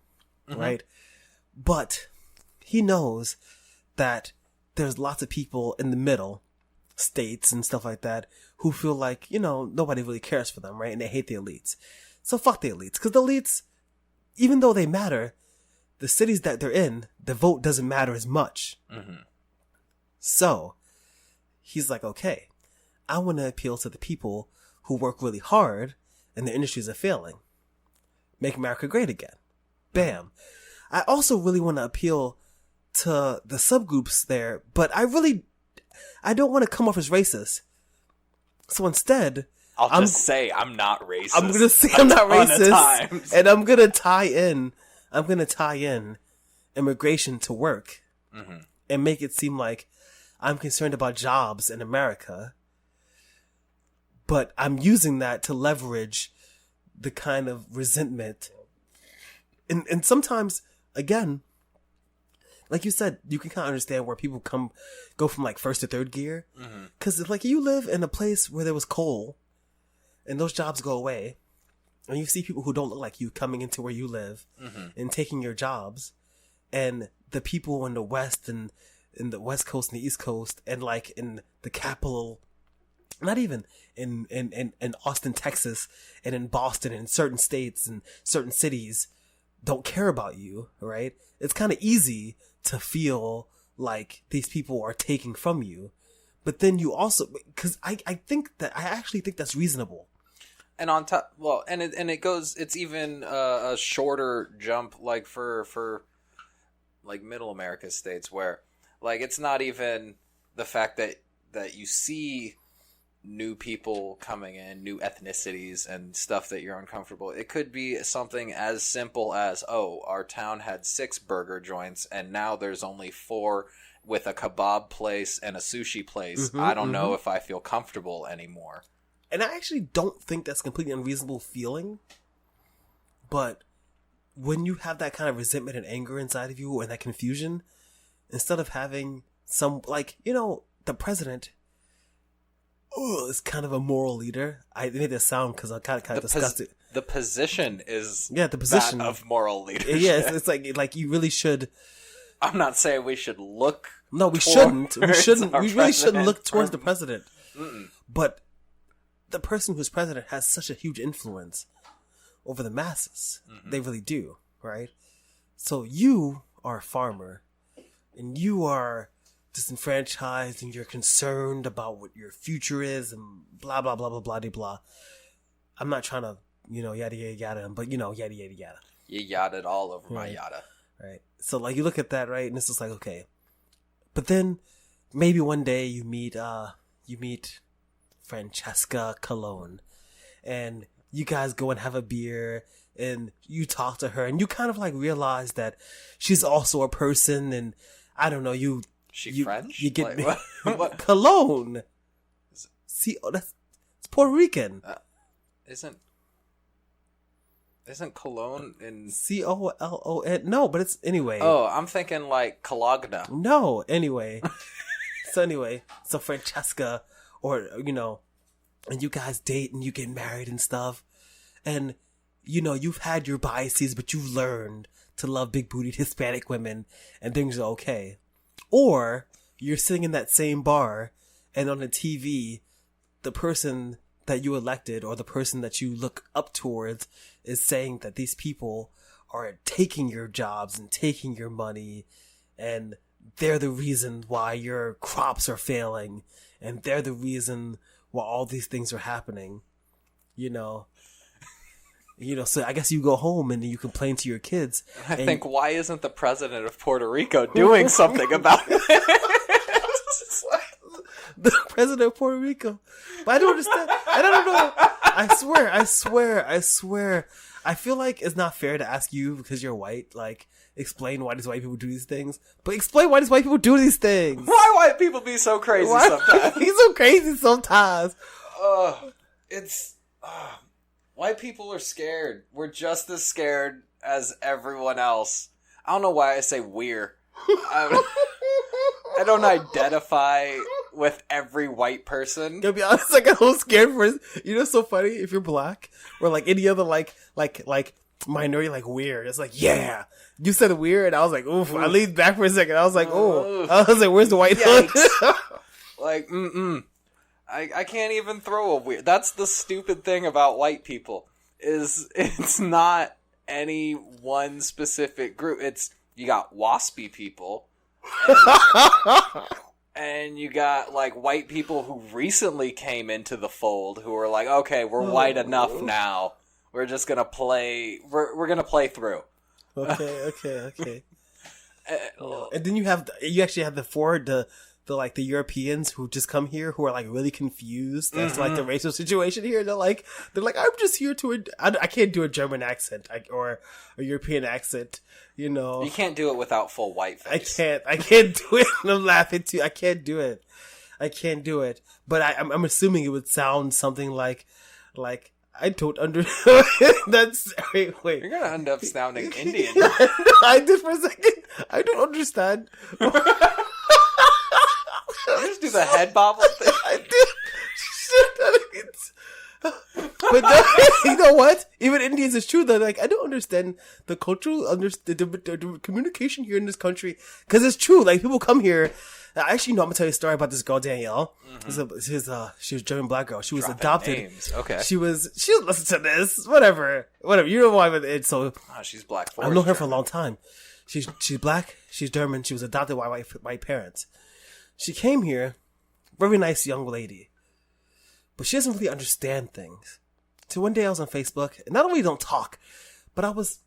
[SPEAKER 1] right? But he knows that there's lots of people in the middle, states and stuff like that, who feel like, nobody really cares for them, right? And they hate the elites. So fuck the elites. Because the elites, even though they matter, the cities that they're in, the vote doesn't matter as much. Mm-hmm. So he's like, okay, I want to appeal to the people who work really hard and their industries are failing. Make America great again. Bam. I also really want to appeal to the subgroups there, but I don't want to come off as racist. So instead,
[SPEAKER 2] I'll just say I'm not racist.
[SPEAKER 1] I'm going to say I'm not racist, and I'm going to tie in immigration to work, and make it seem like I'm concerned about jobs in America, but I'm using that to leverage the kind of resentment. And sometimes, again, like you said, you can kind of understand where people go from like first to third gear. Because if like you live in a place where there was coal and those jobs go away, and you see people who don't look like you coming into where you live and taking your jobs, and the people in the West and in the West Coast and the East Coast and like in the capital, not even in Austin, Texas, and in Boston and in certain states and certain cities don't care about you, right? It's kind of easy to feel like these people are taking from you. But then you also, because I actually think that's reasonable.
[SPEAKER 2] And on top, it's even a shorter jump, like for like middle America states, where like it's not even the fact that you see new people coming in, new ethnicities and stuff that you're uncomfortable. It could be something as simple as, our town had 6 burger joints and now there's only 4 with a kebab place and a sushi place. I don't know if I feel comfortable anymore.
[SPEAKER 1] And I actually don't think that's completely unreasonable feeling. But when you have that kind of resentment and anger inside of you and that confusion, instead of having some, like, the president is kind of a moral leader. I made that sound because I kind of discussed it.
[SPEAKER 2] The position is
[SPEAKER 1] the position
[SPEAKER 2] that of moral leadership.
[SPEAKER 1] Yeah, it's like you really should.
[SPEAKER 2] I'm not saying we should look.
[SPEAKER 1] No, we shouldn't. We shouldn't. We really shouldn't look towards the president. But the person who's president has such a huge influence over the masses. They really do, right? So you are a farmer, and you are disenfranchised, and you're concerned about what your future is, and blah blah blah blah blah blah. I'm not trying to, yada yada yada, but yada yada yada.
[SPEAKER 2] You yada all over my yada.
[SPEAKER 1] Right. So like you look at that, right, and it's just like, okay. But then maybe one day you meet Francesca Cologne, and you guys go and have a beer, and you talk to her, and you kind of like realize that she's also a person, and I don't know,
[SPEAKER 2] French?
[SPEAKER 1] You get
[SPEAKER 2] like, what?
[SPEAKER 1] Cologne. See, it's Puerto Rican.
[SPEAKER 2] Isn't Cologne in
[SPEAKER 1] Colon? No, but it's anyway.
[SPEAKER 2] Oh, I'm thinking like Cologne.
[SPEAKER 1] No, anyway. So Francesca, or and you guys date and you get married and stuff, and you've had your biases, but you've learned to love big bootied Hispanic women, and things are okay. Or you're sitting in that same bar, and on the TV, the person that you elected or the person that you look up towards is saying that these people are taking your jobs and taking your money, and they're the reason why your crops are failing, and they're the reason why all these things are happening. So I guess you go home and you complain to your kids.
[SPEAKER 2] I think, why isn't the president of Puerto Rico doing something about it?
[SPEAKER 1] The president of Puerto Rico. But I don't understand. I don't know. I swear. I feel like it's not fair to ask you, because you're white, like, explain why these white people do these things. But explain why these white people do these things.
[SPEAKER 2] Why white people be so crazy sometimes?
[SPEAKER 1] He's so crazy sometimes.
[SPEAKER 2] White people are scared. We're just as scared as everyone else. I don't know why I say we're. I don't identify with every white person.
[SPEAKER 1] To be honest, like, I'm so scared for it. It's so funny if you're black or like any other like minority, like weird. It's like, yeah, you said weird, and I was like, oof. I leaned back for a second. I was like, oh. I was like, where's the white hood?
[SPEAKER 2] Like, I can't even throw a weird. That's the stupid thing about white people, is it's not any one specific group. It's, you got waspy people, and you got like white people who recently came into the fold, who are like, okay, we're white enough now. We're just gonna play. We're gonna play through.
[SPEAKER 1] Okay. And then you actually have the Europeans who just come here, who are like really confused as to like the racial situation here. They're like, I'm just here I can't do a German accent or a European accent,
[SPEAKER 2] You can't do it without full white face.
[SPEAKER 1] I can't do it. And I'm laughing too. I can't do it. But I'm assuming it would sound something like I don't understand. Wait.
[SPEAKER 2] You're gonna end up sounding Indian.
[SPEAKER 1] I did for a second. I don't understand.
[SPEAKER 2] You just do the head bobble thing.
[SPEAKER 1] I did. But no, you know what? Even Indians, is true though. Like, I don't understand the cultural, the communication here in this country, because it's true. Like, people come here. Actually, I'm gonna tell you a story about this girl Danielle. She was a German black girl. She was adopted.
[SPEAKER 2] Names. Okay.
[SPEAKER 1] She was listen to this. Whatever. You know why it's so.
[SPEAKER 2] She's black.
[SPEAKER 1] I've known her for a long time. She's black. She's German. She was adopted by white parents. She came here, very nice young lady, but she doesn't really understand things. So one day I was on Facebook, and not only don't talk, but I was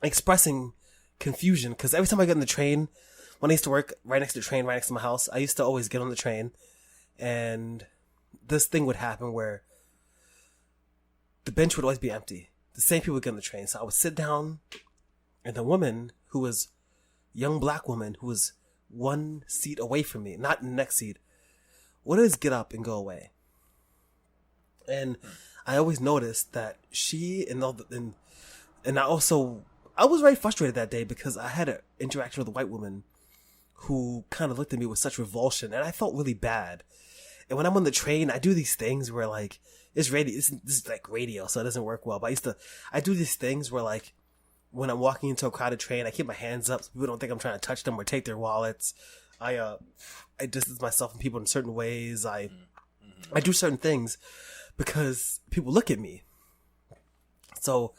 [SPEAKER 1] expressing confusion, because every time I get on the train, when I used to work right next to the train, right next to my house, I used to always get on the train, and this thing would happen where the bench would always be empty. The same people would get on the train. So I would sit down, and the woman, who was a young black woman, who was one seat away from me, not in the next seat, would always get up and go away. And I always noticed that she and I was very frustrated that day, because I had an interaction with a white woman who kind of looked at me with such revulsion, and I felt really bad. And when I'm on the train, I do these things where, like, this is like radio, so it doesn't work well, but I do these things where, like, when I'm walking into a crowded train, I keep my hands up so people don't think I'm trying to touch them or take their wallets. I distance myself from people in certain ways. I do certain things because people look at me. So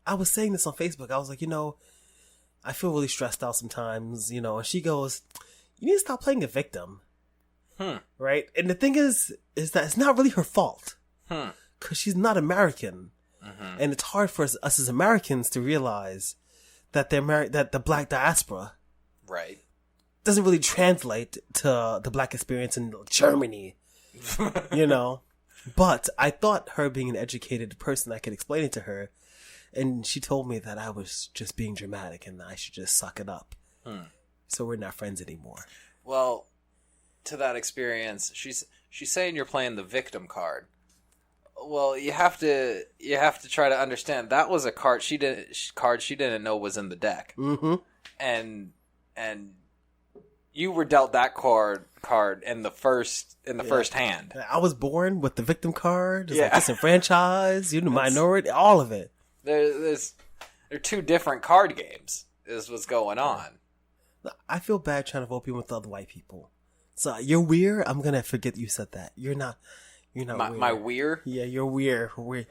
[SPEAKER 1] I was saying this on Facebook. I was like, I feel really stressed out sometimes, and she goes, you need to stop playing a victim. Right? And the thing is that it's not really her fault. Because she's not American. And it's hard for us as Americans to realize that that the black diaspora,
[SPEAKER 2] right,
[SPEAKER 1] doesn't really translate to the black experience in Germany, you know. But I thought her being an educated person, I could explain it to her, and she told me that I was just being dramatic and I should just suck it up. So we're not friends anymore.
[SPEAKER 2] Well, to that experience, she's saying you're playing the victim card. Well, you have to try to understand that was a card she didn't know was in the deck.
[SPEAKER 1] Mm-hmm.
[SPEAKER 2] And you were dealt that card in the first hand.
[SPEAKER 1] I was born with the victim card, like disenfranchised, minority, all of it.
[SPEAKER 2] There are two different card games is what's going on.
[SPEAKER 1] I feel bad trying to vote people with other white people. So you're weird. I'm gonna forget you said that. You're not weird.
[SPEAKER 2] My weird?
[SPEAKER 1] Yeah, you're weird. Weird.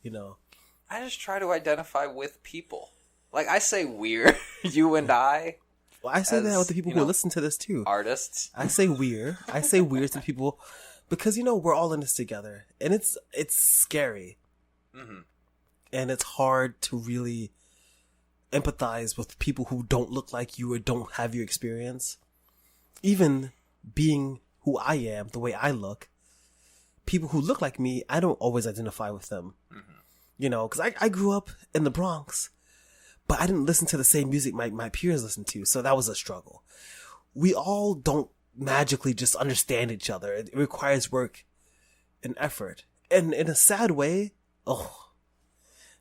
[SPEAKER 2] I just try to identify with people. Like I say weird, you and I.
[SPEAKER 1] Well, I say that with the people who listen to this too.
[SPEAKER 2] Artists.
[SPEAKER 1] I say weird. I say weird to people because we're all in this together, and it's scary, and it's hard to really empathize with people who don't look like you or don't have your experience. Even being who I am, the way I look, people who look like me, I don't always identify with them. Because I grew up in the Bronx, but I didn't listen to the same music my peers listened to, so that was a struggle. We all don't magically just understand each other. It requires work and effort. And in a sad way,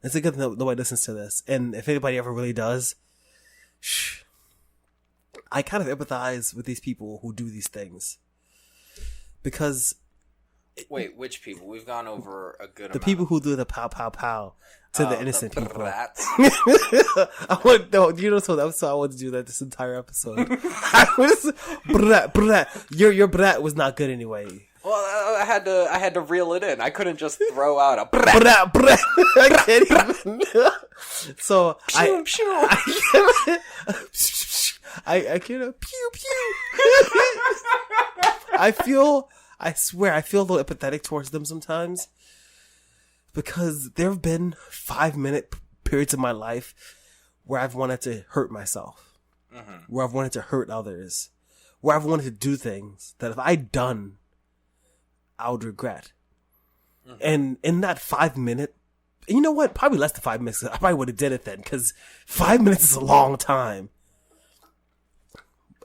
[SPEAKER 1] it's a good thing that nobody listens to this. And if anybody ever really does, I kind of empathize with these people who do these things. Because...
[SPEAKER 2] Wait, which people? We've gone over a good amount.
[SPEAKER 1] The people who do the pow pow pow to the innocent people.
[SPEAKER 2] Brats.
[SPEAKER 1] So I want to do that this entire episode. I was brat. Your brat was not good anyway.
[SPEAKER 2] Well, I had to reel it in. I couldn't just throw out a brat.
[SPEAKER 1] I can't even. So I can't pew pew. I swear, I feel a little empathetic towards them sometimes because there have been 5-minute periods of my life where I've wanted to hurt myself, where I've wanted to hurt others, where I've wanted to do things that if I'd done, I would regret. And in that 5-minute, and you know what? Probably less than 5 minutes. I probably would have did it then because 5 minutes is a long time.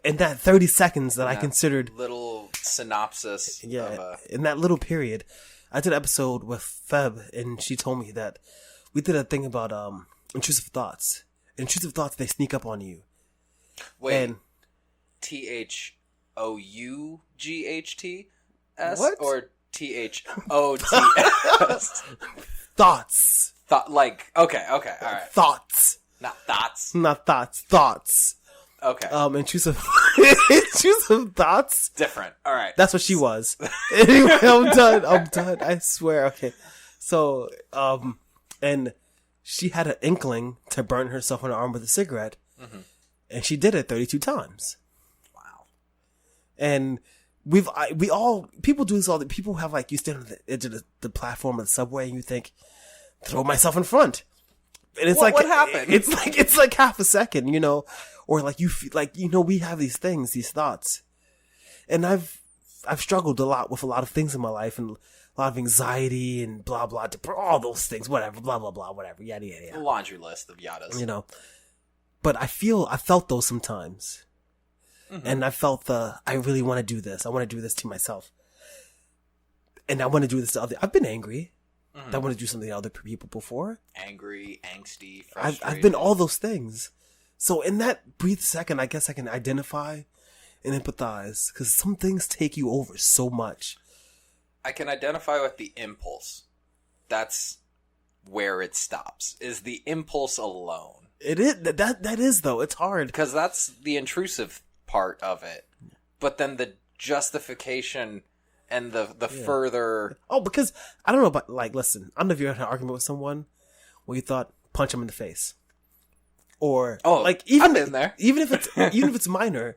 [SPEAKER 1] In that 30 seconds that I considered...
[SPEAKER 2] Little synopsis.
[SPEAKER 1] Yeah, in that little period. I did an episode with Feb, and she told me that we did a thing about intrusive thoughts. Intrusive thoughts, they sneak up on you.
[SPEAKER 2] Wait, and THOUGHTS?
[SPEAKER 1] What?
[SPEAKER 2] Or THOTS?
[SPEAKER 1] Thoughts.
[SPEAKER 2] Okay, all right.
[SPEAKER 1] Thoughts.
[SPEAKER 2] Not thoughts.
[SPEAKER 1] Not thoughts. Thoughts.
[SPEAKER 2] Okay.
[SPEAKER 1] Intrusive thoughts.
[SPEAKER 2] Different. All right.
[SPEAKER 1] That's what she was. Anyway, I'm done. I swear. Okay. So, and she had an inkling to burn herself on the arm with a cigarette, and she did it 32 times.
[SPEAKER 2] Wow.
[SPEAKER 1] And people do this all. People have you stand on the edge of the platform of the subway, and you think, throw myself in front. And it's what happened? It's like half a second, or you feel we have these things, these thoughts, and I've struggled a lot with a lot of things in my life and a lot of anxiety and blah blah, all those things, whatever, blah blah blah, whatever, yada yada yada.
[SPEAKER 2] A laundry list of yadas,
[SPEAKER 1] But I felt those sometimes, and I felt I really want to do this. I want to do this to myself, and I want to do this to others. I've been angry. I want to do something to other people before.
[SPEAKER 2] Angry, angsty, frustrated.
[SPEAKER 1] I've been all those things. So in that brief second, I guess I can identify and empathize because some things take you over so much.
[SPEAKER 2] I can identify with the impulse. That's where it stops. Is the impulse alone.
[SPEAKER 1] It is that is though. It's hard
[SPEAKER 2] because that's the intrusive part of it. But then the justification and the further...
[SPEAKER 1] Oh, because, I don't know, but, listen, I don't know if you're in an argument with someone where you thought, punch him in the face. Or, even
[SPEAKER 2] I've been there.
[SPEAKER 1] Even if it's minor,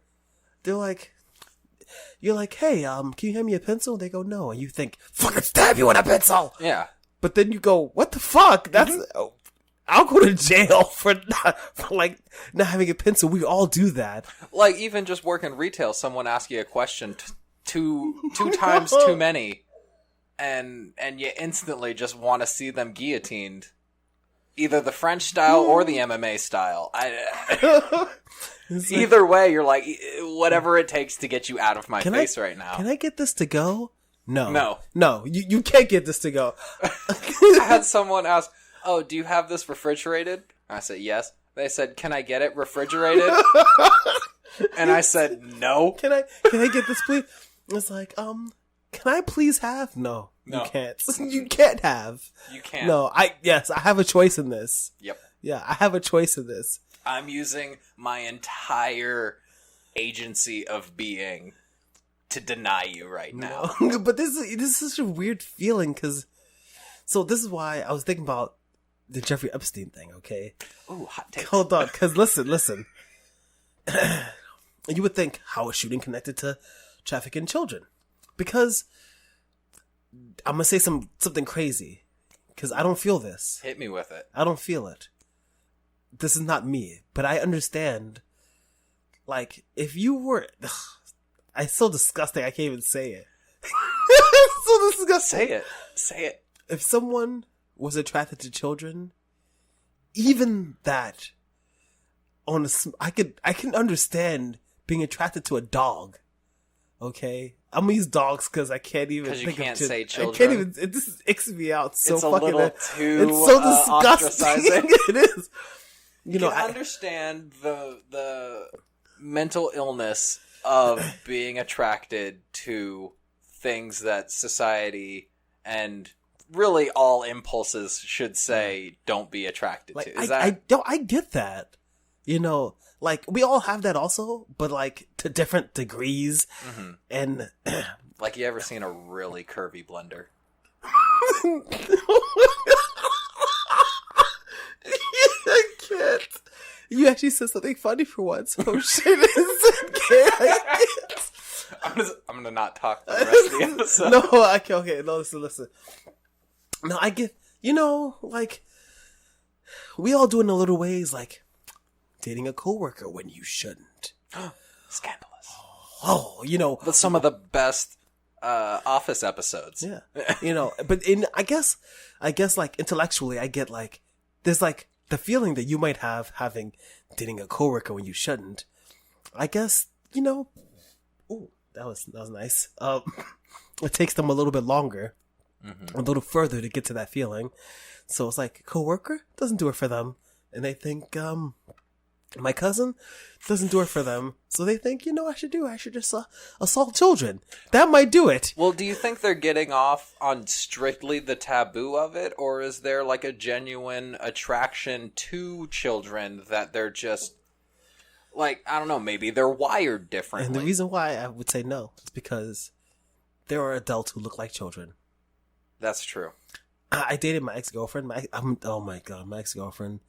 [SPEAKER 1] they're like, you're like, hey, can you hand me a pencil? They go, no. And you think, fucking stab you with a pencil!
[SPEAKER 2] Yeah.
[SPEAKER 1] But then you go, what the fuck? That's... I'll go to jail for not having a pencil. We all do that.
[SPEAKER 2] Like, even just working retail, someone asks you a question two times too many, and you instantly just want to see them guillotined. Either the French style or the MMA style. Either way, you're like, whatever it takes to get you out of my face right now.
[SPEAKER 1] Can I get this to go?
[SPEAKER 2] No.
[SPEAKER 1] You can't get this to go.
[SPEAKER 2] I had someone ask, "Oh, do you have this refrigerated?" I said, "Yes." They said, "Can I get it refrigerated?" And I said, "No."
[SPEAKER 1] Can I get this, please? It's like, can I please have? No. You can't. You can't have.
[SPEAKER 2] You can't.
[SPEAKER 1] No, I have a choice in this.
[SPEAKER 2] Yep.
[SPEAKER 1] Yeah, I have a choice in this.
[SPEAKER 2] I'm using my entire agency of being to deny you right now.
[SPEAKER 1] No. But this is such a weird feeling, because... So this is why I was thinking about the Jeffrey Epstein thing, okay?
[SPEAKER 2] Ooh, hot take.
[SPEAKER 1] Hold on, because listen. You would think, how is shooting connected to trafficking children? Because... I'm gonna say something crazy, because I don't feel this.
[SPEAKER 2] Hit me with it.
[SPEAKER 1] I don't feel it. This is not me, but I understand. Like, if you were... it's so disgusting, I can't even say it. It's so disgusting.
[SPEAKER 2] Say it.
[SPEAKER 1] If someone was attracted to children, even that, I can understand being attracted to a dog. Okay, I'm gonna use dogs because I can't even.
[SPEAKER 2] Because you can't say children.
[SPEAKER 1] I can't even. This icks me out so
[SPEAKER 2] it's a
[SPEAKER 1] fucking.
[SPEAKER 2] Little too.
[SPEAKER 1] It's so disgusting.
[SPEAKER 2] Ostracizing.
[SPEAKER 1] It is.
[SPEAKER 2] I understand the mental illness of being attracted to things that society and really all impulses should say don't be attracted to.
[SPEAKER 1] I get that. Like, we all have that also, but, like, to different degrees. Mm-hmm. And...
[SPEAKER 2] like, you ever seen a really curvy blender?
[SPEAKER 1] I can't. You actually said something funny for once. Oh, shit. I can't.
[SPEAKER 2] I'm gonna not talk for the rest of the episode.
[SPEAKER 1] No, okay. No, listen. No, I get... like... We all do it in a little ways, like... dating a coworker when you shouldn't.
[SPEAKER 2] Scandalous.
[SPEAKER 1] Oh,
[SPEAKER 2] But some of the best Office episodes.
[SPEAKER 1] Yeah. But I guess like intellectually I get like there's like the feeling that you might have having dating a coworker when you shouldn't. I guess, ooh, that was nice. It takes them a little bit longer. Mm-hmm. A little further to get to that feeling. So it's like coworker doesn't do it for them. And they think my cousin doesn't do it for them, so they think, I should just assault children. That might do it.
[SPEAKER 2] Well, do you think they're getting off on strictly the taboo of it, or is there like a genuine attraction to children that they're just, like, I don't know, maybe they're wired differently?
[SPEAKER 1] And the reason why I would say no is because there are adults who look like children.
[SPEAKER 2] That's true.
[SPEAKER 1] I dated my ex-girlfriend. Oh my god, my ex-girlfriend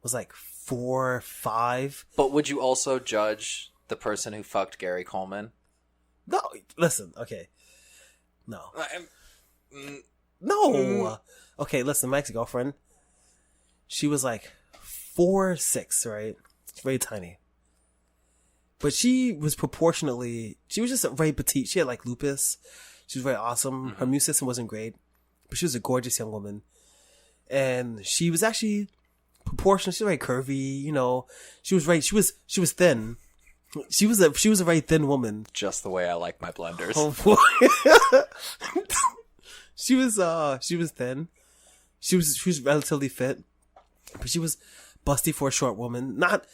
[SPEAKER 1] was like 4 or 5.
[SPEAKER 2] But would you also judge the person who fucked Gary Coleman?
[SPEAKER 1] No, listen, okay. No. No! Okay, listen, my ex-girlfriend, she was like 4 or 6, right? Very tiny. But she was just very petite. She had like lupus. She was very awesome. Mm-hmm. Her immune system wasn't great. But she was a gorgeous young woman. And she was actually proportional. She was very curvy, She was thin. She was a very thin woman.
[SPEAKER 2] Just the way I like my blenders.
[SPEAKER 1] Oh boy. She was thin. She was relatively fit. But she was busty for a short woman. Not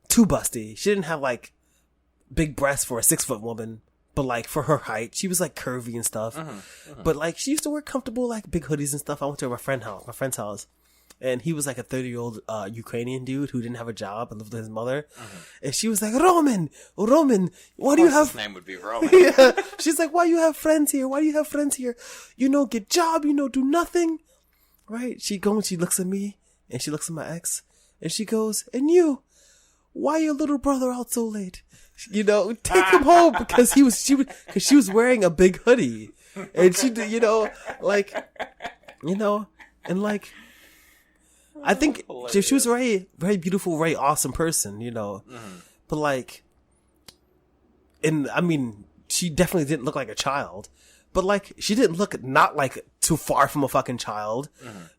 [SPEAKER 1] too busty. She didn't have like big breasts for a 6-foot woman. But like for her height, she was like curvy and stuff. Mm-hmm, mm-hmm. But like she used to wear comfortable like big hoodies and stuff. I went to my friend's house. And he was like a 30-year-old Ukrainian dude who didn't have a job and lived with his mother. Mm-hmm. And she was like, Roman, why do you have...
[SPEAKER 2] His name would be Roman.
[SPEAKER 1] Yeah. She's like, why you have friends here? Get job, do nothing. Right? She looks at me and she looks at my ex and she goes, and you, why your little brother out so late? Take him home because she was wearing a big hoodie. And she, and like, I think she was a very, very beautiful, very awesome person, you know. Mm-hmm. But like, she definitely didn't look like a child. But like, she didn't look not like too far from a fucking child,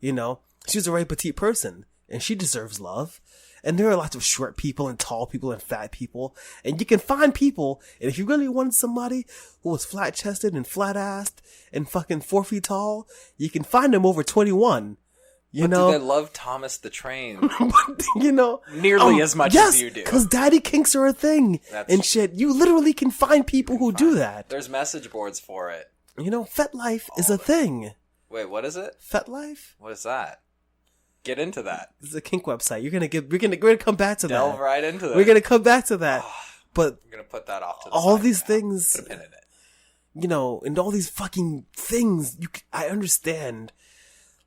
[SPEAKER 1] you know. She was a very petite person, and she deserves love. And there are lots of short people and tall people and fat people. And you can find people, and if you really wanted somebody who was flat-chested and flat-assed and fucking 4 feet tall, you can find them over 21. You know?
[SPEAKER 2] Do they love Thomas the Train?
[SPEAKER 1] You know?
[SPEAKER 2] Nearly as much as you do.
[SPEAKER 1] Because daddy kinks are a thing and shit. You literally can find people who do that.
[SPEAKER 2] There's message boards for it.
[SPEAKER 1] You know, FetLife is a thing.
[SPEAKER 2] Wait, what is it?
[SPEAKER 1] FetLife?
[SPEAKER 2] What is that? Get into that.
[SPEAKER 1] This is a kink website. We're gonna come back to that.
[SPEAKER 2] Delve right into that.
[SPEAKER 1] We're gonna come back to that. But
[SPEAKER 2] I'm gonna put that off to the
[SPEAKER 1] all
[SPEAKER 2] side
[SPEAKER 1] these
[SPEAKER 2] now.
[SPEAKER 1] things,
[SPEAKER 2] Put a pin in it.
[SPEAKER 1] You know, and all these fucking things. I understand,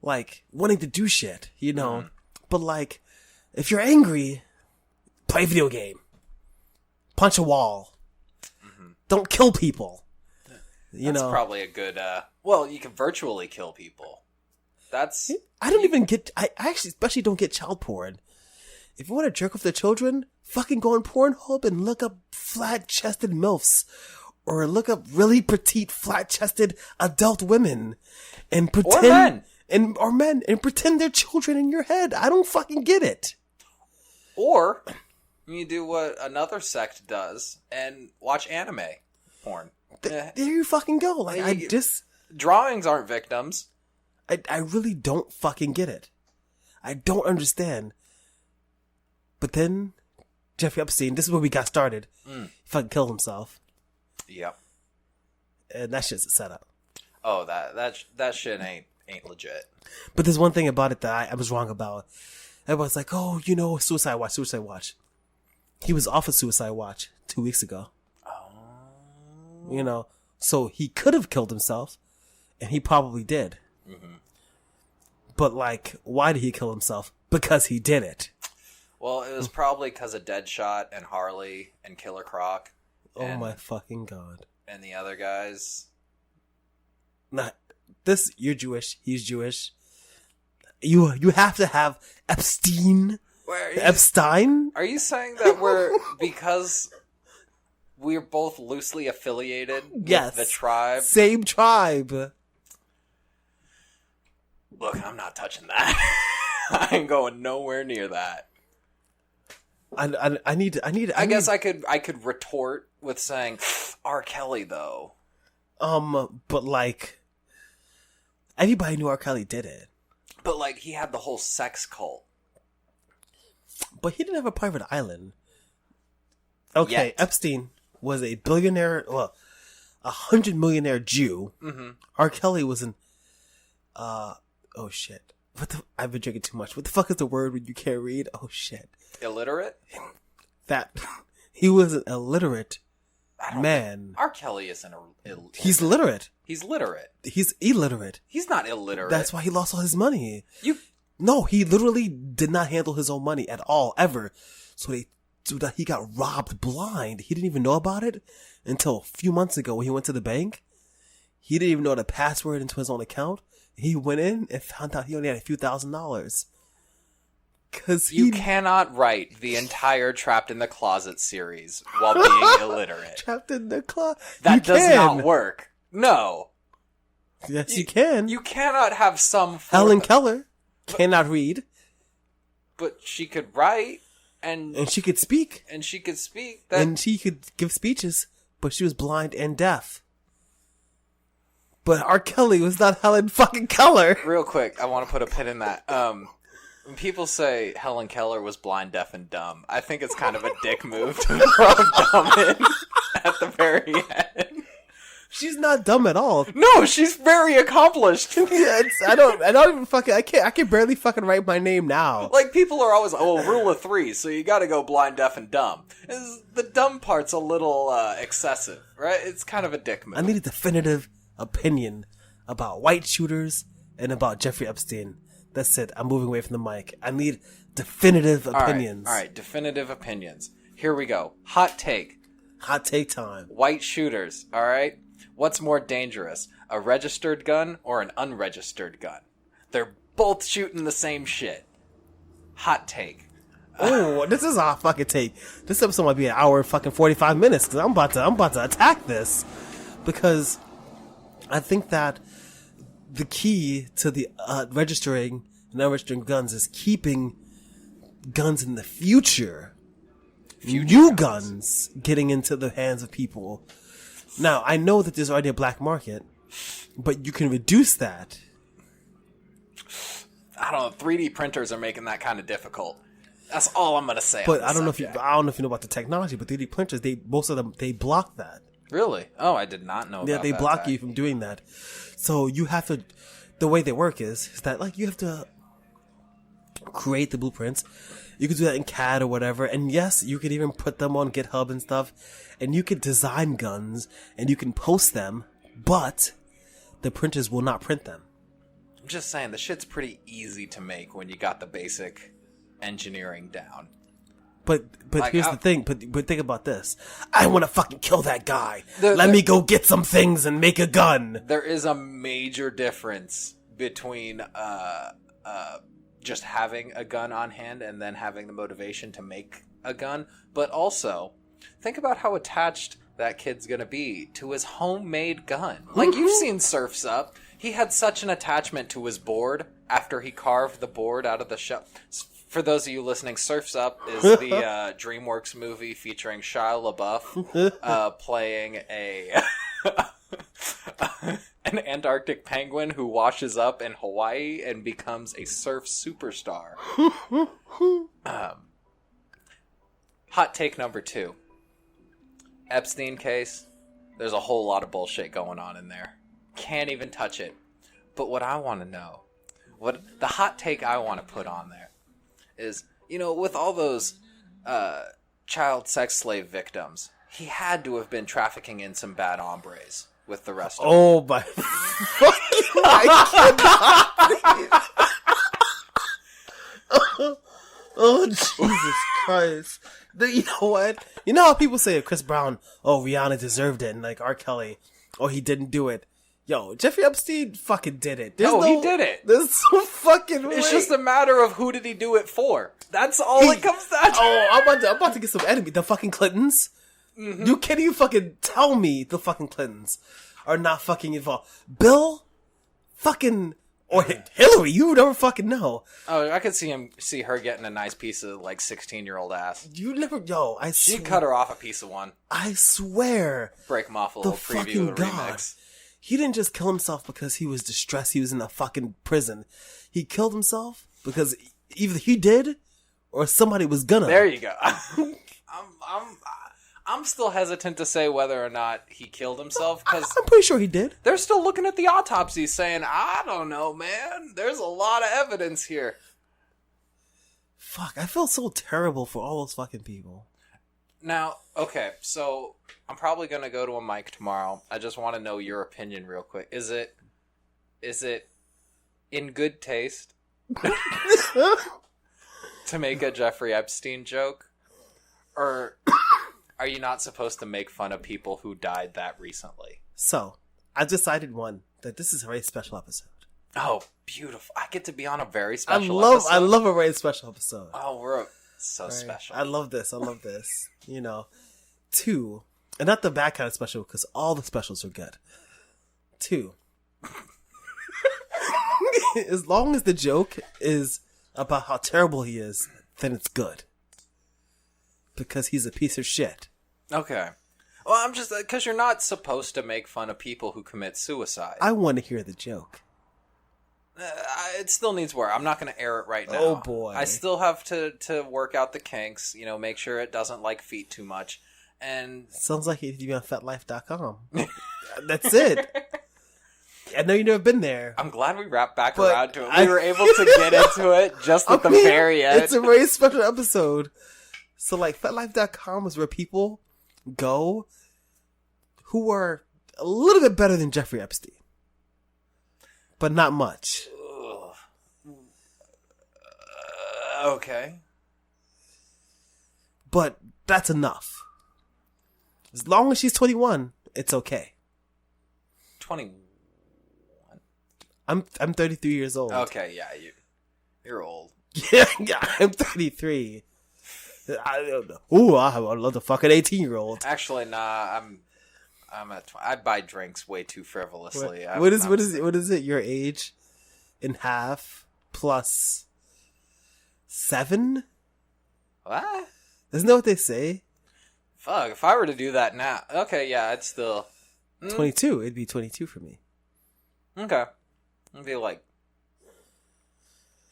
[SPEAKER 1] like wanting to do shit, you know. But like, if you're angry, play a video game, punch a wall, don't kill people. That's
[SPEAKER 2] probably a good. Well, you can virtually kill people.
[SPEAKER 1] I actually especially don't get child porn. If you want to jerk off the children, fucking go on Pornhub and look up flat-chested MILFs. Or look up really petite, flat-chested adult women. And pretend... Or men. And pretend they're children in your head. I don't fucking get it.
[SPEAKER 2] Or, you do what another sect does and watch anime porn.
[SPEAKER 1] There you fucking go. Like,
[SPEAKER 2] Drawings aren't victims.
[SPEAKER 1] I really don't fucking get it. I don't understand. But then, Jeffrey Epstein, this is where we got started. He fucking killed himself. Yep. And that shit's a setup.
[SPEAKER 2] Oh, that shit ain't legit.
[SPEAKER 1] But there's one thing about it that I was wrong about. Everyone's like, oh, you know, Suicide Watch. He was off of Suicide Watch 2 weeks ago. Oh. You know, so he could have killed himself, and he probably did. Mm-hmm. But like, why did he kill himself? Because he did it.
[SPEAKER 2] Well, it was probably because of Deadshot and Harley and Killer Croc.
[SPEAKER 1] Oh my fucking god.
[SPEAKER 2] And the other guys.
[SPEAKER 1] You're Jewish, he's Jewish. You have to have Epstein. Epstein?
[SPEAKER 2] Are you saying that because we're both loosely affiliated with the tribe?
[SPEAKER 1] Same tribe.
[SPEAKER 2] Look, I'm not touching that. I ain't going nowhere near that.
[SPEAKER 1] I
[SPEAKER 2] guess I could retort with saying R. Kelly though.
[SPEAKER 1] But like, everybody knew R. Kelly did it.
[SPEAKER 2] But like, he had the whole sex cult.
[SPEAKER 1] But he didn't have a private island. Okay,
[SPEAKER 2] Yet.
[SPEAKER 1] Epstein was a billionaire, well, 100-millionaire Jew. Mm-hmm. R. Kelly was oh shit. I've been drinking too much. What the fuck is the word when you can't read? Oh shit.
[SPEAKER 2] Illiterate?
[SPEAKER 1] He was an illiterate man.
[SPEAKER 2] R. Kelly isn't illiterate.
[SPEAKER 1] He's literate.
[SPEAKER 2] He's literate.
[SPEAKER 1] He's illiterate.
[SPEAKER 2] He's not illiterate.
[SPEAKER 1] That's why he lost all his money. No, he literally did not handle his own money at all, ever. So that he got robbed blind. He didn't even know about it until a few months ago when he went to the bank. He didn't even know the password into his own account. He went in and found out he only had a few $1,000s.
[SPEAKER 2] You cannot write the entire Trapped in the Closet series while being illiterate.
[SPEAKER 1] Trapped in the closet.
[SPEAKER 2] That does not work. No.
[SPEAKER 1] Yes, you can.
[SPEAKER 2] You cannot have some...
[SPEAKER 1] Helen Keller cannot read.
[SPEAKER 2] But she could write, and
[SPEAKER 1] she could speak.
[SPEAKER 2] And she could speak.
[SPEAKER 1] And she could give speeches, but she was blind and deaf. But R. Kelly was not Helen fucking Keller.
[SPEAKER 2] Real quick, I want to put a pin in that. When people say Helen Keller was blind, deaf, and dumb, I think it's kind of a dick move to throw dumb in at the very end.
[SPEAKER 1] She's not dumb at all.
[SPEAKER 2] No, she's very accomplished.
[SPEAKER 1] Yeah, I don't even fucking, I can barely fucking write my name now.
[SPEAKER 2] Like, people are always, rule of 3, so you gotta go blind, deaf, and dumb. The dumb part's a little, excessive, right? It's kind of a dick move.
[SPEAKER 1] I need a definitive opinion about white shooters and about Jeffrey Epstein. That's it. I'm moving away from the mic. I need definitive opinions.
[SPEAKER 2] All right, definitive opinions. Here we go. Hot take.
[SPEAKER 1] Hot take time.
[SPEAKER 2] White shooters, all right? What's more dangerous, a registered gun or an unregistered gun? They're both shooting the same shit. Hot take.
[SPEAKER 1] Oh, this is a hot fucking take. This episode might be an hour and fucking 45 minutes because I'm about to attack this because I think that the key to the registering and unregistering guns is keeping guns in the future. New guns getting into the hands of people. Now, I know that there's already a black market, but you can reduce that.
[SPEAKER 2] I don't know. 3D printers are making that kind of difficult. That's all I'm gonna say.
[SPEAKER 1] But I don't know if you know about the technology, but 3D printers, most of them block that.
[SPEAKER 2] Really? Oh, I did not know.
[SPEAKER 1] Yeah,
[SPEAKER 2] about
[SPEAKER 1] they
[SPEAKER 2] that
[SPEAKER 1] block
[SPEAKER 2] tech.
[SPEAKER 1] you from doing that. So you have to. The way they work is that like you have to create the blueprints. You can do that in CAD or whatever, and yes, you could even put them on GitHub and stuff, and you could design guns and you can post them, but the printers will not print them.
[SPEAKER 2] I'm just saying, the shit's pretty easy to make when you got the basic engineering down.
[SPEAKER 1] But
[SPEAKER 2] Like,
[SPEAKER 1] here's the thing. But think about this. I want to fucking kill that guy. Let me go get some things and make a gun.
[SPEAKER 2] There is a major difference between just having a gun on hand and then having the motivation to make a gun. But also, think about how attached that kid's gonna be to his homemade gun. Like, you've seen Surf's Up. He had such an attachment to his board after he carved the board out of the shell. For those of you listening, Surf's Up is the DreamWorks movie featuring Shia LaBeouf playing an Antarctic penguin who washes up in Hawaii and becomes a surf superstar. Hot take number 2. Epstein case. There's a whole lot of bullshit going on in there. Can't even touch it. But what I want to know, what the hot take I want to put on there is, with all those child sex slave victims, he had to have been trafficking in some bad hombres with the rest of them.
[SPEAKER 1] Oh my fucking I cannot. Oh Jesus Christ. You know what? You know how people say Chris Brown, oh, Rihanna deserved it, and like R. Kelly, oh, he didn't do it. Yo, Jeffrey Epstein fucking did it.
[SPEAKER 2] He did it.
[SPEAKER 1] There's no fucking way.
[SPEAKER 2] It's just a matter of who did he do it for. That's all it comes down to.
[SPEAKER 1] Oh, I'm about to get some enemy. The fucking Clintons? Mm-hmm. You can't even fucking tell me the fucking Clintons are not fucking involved. Bill? Fucking... Or Hillary, you never fucking know.
[SPEAKER 2] Oh, I could see her getting a nice piece of, 16-year-old ass.
[SPEAKER 1] You never... Yo, I swear...
[SPEAKER 2] She'd cut her off a piece of one.
[SPEAKER 1] I swear.
[SPEAKER 2] Break him off a little preview of the remix.
[SPEAKER 1] He didn't just kill himself because he was distressed. He was in a fucking prison. He killed himself because either he did or somebody was gonna.
[SPEAKER 2] There you go. I'm still hesitant to say whether or not he killed himself because
[SPEAKER 1] I'm pretty sure he did.
[SPEAKER 2] They're still looking at the autopsy, saying, "I don't know, man. There's a lot of evidence here."
[SPEAKER 1] Fuck, I feel so terrible for all those fucking people.
[SPEAKER 2] Now, okay, so I'm probably gonna go to a mic tomorrow. I just want to know your opinion real quick. Is it in good taste to make a Jeffrey Epstein joke, or are you not supposed to make fun of people who died that recently?
[SPEAKER 1] So, I decided that this is a very special episode.
[SPEAKER 2] Oh, beautiful! I get to be on a very special episode.
[SPEAKER 1] I love a very special episode.
[SPEAKER 2] Oh, we're so special.
[SPEAKER 1] I love this. 2, and not the bad kind of special, because all the specials are good. 2, as long as the joke is about how terrible he is, then it's good. Because he's a piece of shit.
[SPEAKER 2] Okay. Well, I'm just... Because you're not supposed to make fun of people who commit suicide.
[SPEAKER 1] I want to hear the joke.
[SPEAKER 2] It still needs work. I'm not going to air it right now.
[SPEAKER 1] Oh, boy.
[SPEAKER 2] I still have to work out the kinks, make sure it doesn't like feet too much. And
[SPEAKER 1] sounds like you'd be on FetLife.com. That's it. I know you've never been there.
[SPEAKER 2] I'm glad we wrapped back around to it. We were able to get into it just at the very end.
[SPEAKER 1] It's a very special episode. So, FetLife.com is where people go who are a little bit better than Jeffrey Epstein. But not much.
[SPEAKER 2] Okay.
[SPEAKER 1] But that's enough. As long as she's 21, it's okay.
[SPEAKER 2] 21?
[SPEAKER 1] I'm 33 years old.
[SPEAKER 2] Okay, yeah, you're old.
[SPEAKER 1] Yeah, I'm 33. I don't know. Ooh, I love the fucking 18-year-old.
[SPEAKER 2] Actually, nah. I'm at. I buy drinks way too frivolously.
[SPEAKER 1] What is it? Your age in half plus 7?
[SPEAKER 2] What?
[SPEAKER 1] Isn't that what they say?
[SPEAKER 2] Fuck. If I were to do that now, okay, yeah, it's still
[SPEAKER 1] 22. It'd be 22 for me.
[SPEAKER 2] Okay. It'd be like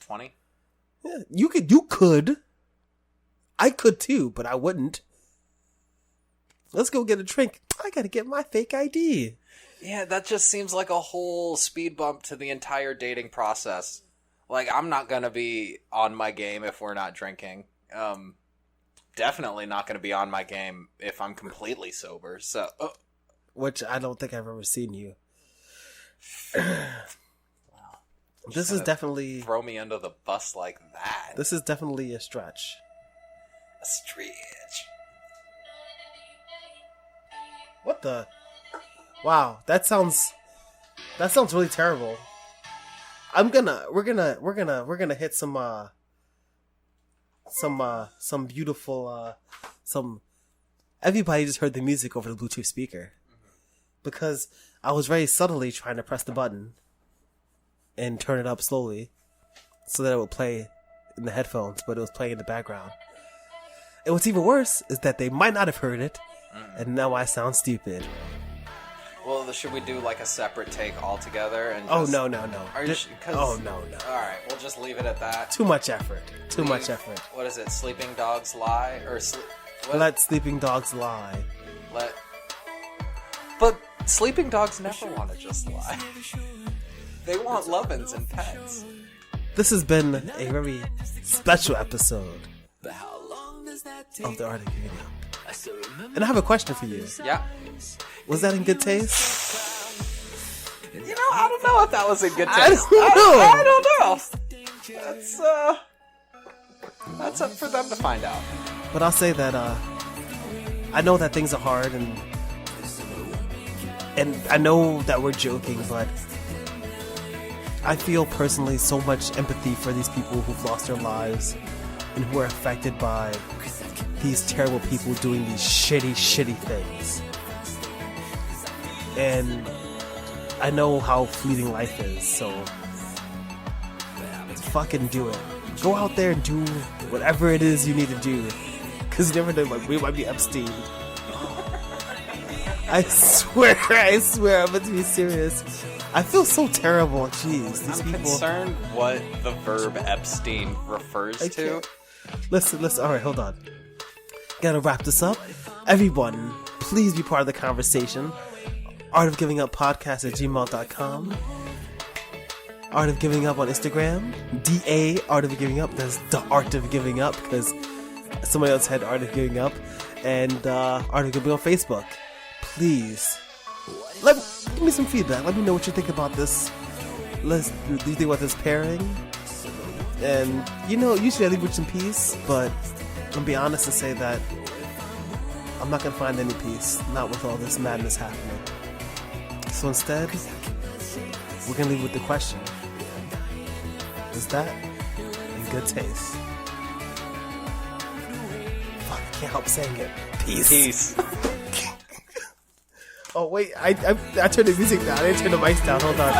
[SPEAKER 2] 20.
[SPEAKER 1] Yeah, you could. I could too, but I wouldn't. Let's go get a drink. I gotta get my fake ID.
[SPEAKER 2] Yeah, that just seems like a whole speed bump to the entire dating process. Like, I'm not gonna be on my game if we're not drinking. Definitely not gonna be on my game if I'm completely sober. So,
[SPEAKER 1] which I don't think I've ever seen you.
[SPEAKER 2] Wow.
[SPEAKER 1] This is definitely
[SPEAKER 2] throw me under the bus like that.
[SPEAKER 1] This is definitely a stretch.
[SPEAKER 2] A stretch.
[SPEAKER 1] What the? Wow, that sounds really terrible. We're gonna hit some beautiful everybody just heard the music over the Bluetooth speaker. Because I was very subtly trying to press the button and turn it up slowly so that it would play in the headphones, but it was playing in the background. And what's even worse is that they might not have heard it, and now I sound stupid.
[SPEAKER 2] Well, should we do like a separate take altogether? And
[SPEAKER 1] just... Oh, no.
[SPEAKER 2] Are you
[SPEAKER 1] Oh, no.
[SPEAKER 2] Alright, we'll just leave it at that.
[SPEAKER 1] Too much effort. Much effort.
[SPEAKER 2] What is it? Sleeping dogs lie? Or
[SPEAKER 1] let sleeping dogs lie.
[SPEAKER 2] But sleeping dogs never want to just lie. They want lovin's and pets.
[SPEAKER 1] This has been a very special episode of The Art of Giving Up. And I have a question for you.
[SPEAKER 2] Yeah.
[SPEAKER 1] Was that in good taste?
[SPEAKER 2] You know, I don't know if that was in good taste.
[SPEAKER 1] I
[SPEAKER 2] don't know. That's up for them to find out.
[SPEAKER 1] But I'll say that I know that things are hard, and I know that we're joking, but I feel personally so much empathy for these people who've lost their lives and who are affected by these terrible people doing these shitty things. And I know how fleeting life is, so fucking do it. Go out there and do whatever it is you need to do, because you never know, like, we might be Epstein. I swear, I'm about to be serious. I feel so terrible. Jeez, these people. I'm
[SPEAKER 2] concerned what the verb Epstein refers to.
[SPEAKER 1] Listen, alright, hold on. Gotta wrap this up. Everyone, please be part of the conversation. artofgivinguppodcast@gmail.com. Art of Giving Up on Instagram. DA Art of Giving Up. That's the Art of Giving Up, because somebody else had Art of Giving Up. And Art of Giving Up on Facebook. Please give me some feedback. Let me know what you think about this. Do you think about this pairing? And usually I leave with some peace, but I'll be honest and say that I'm not gonna find any peace, not with all this madness happening. So instead, we're gonna leave with the question: is that in good taste? Fuck, I can't help saying it. Peace. Oh wait, I turned the music down. I didn't turn the mics down. Hold on.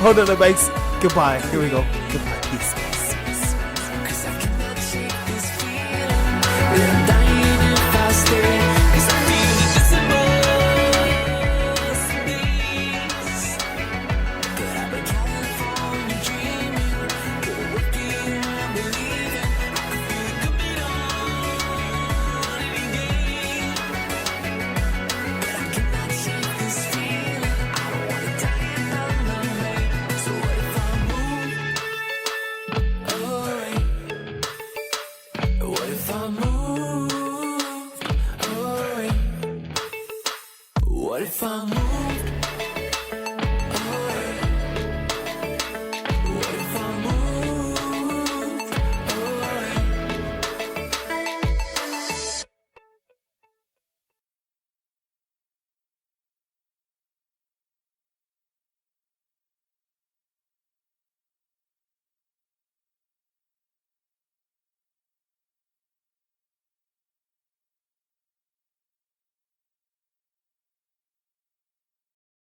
[SPEAKER 1] Hold on, the mics. Goodbye. Here we go. Goodbye. Peace.
[SPEAKER 3] What if I moved?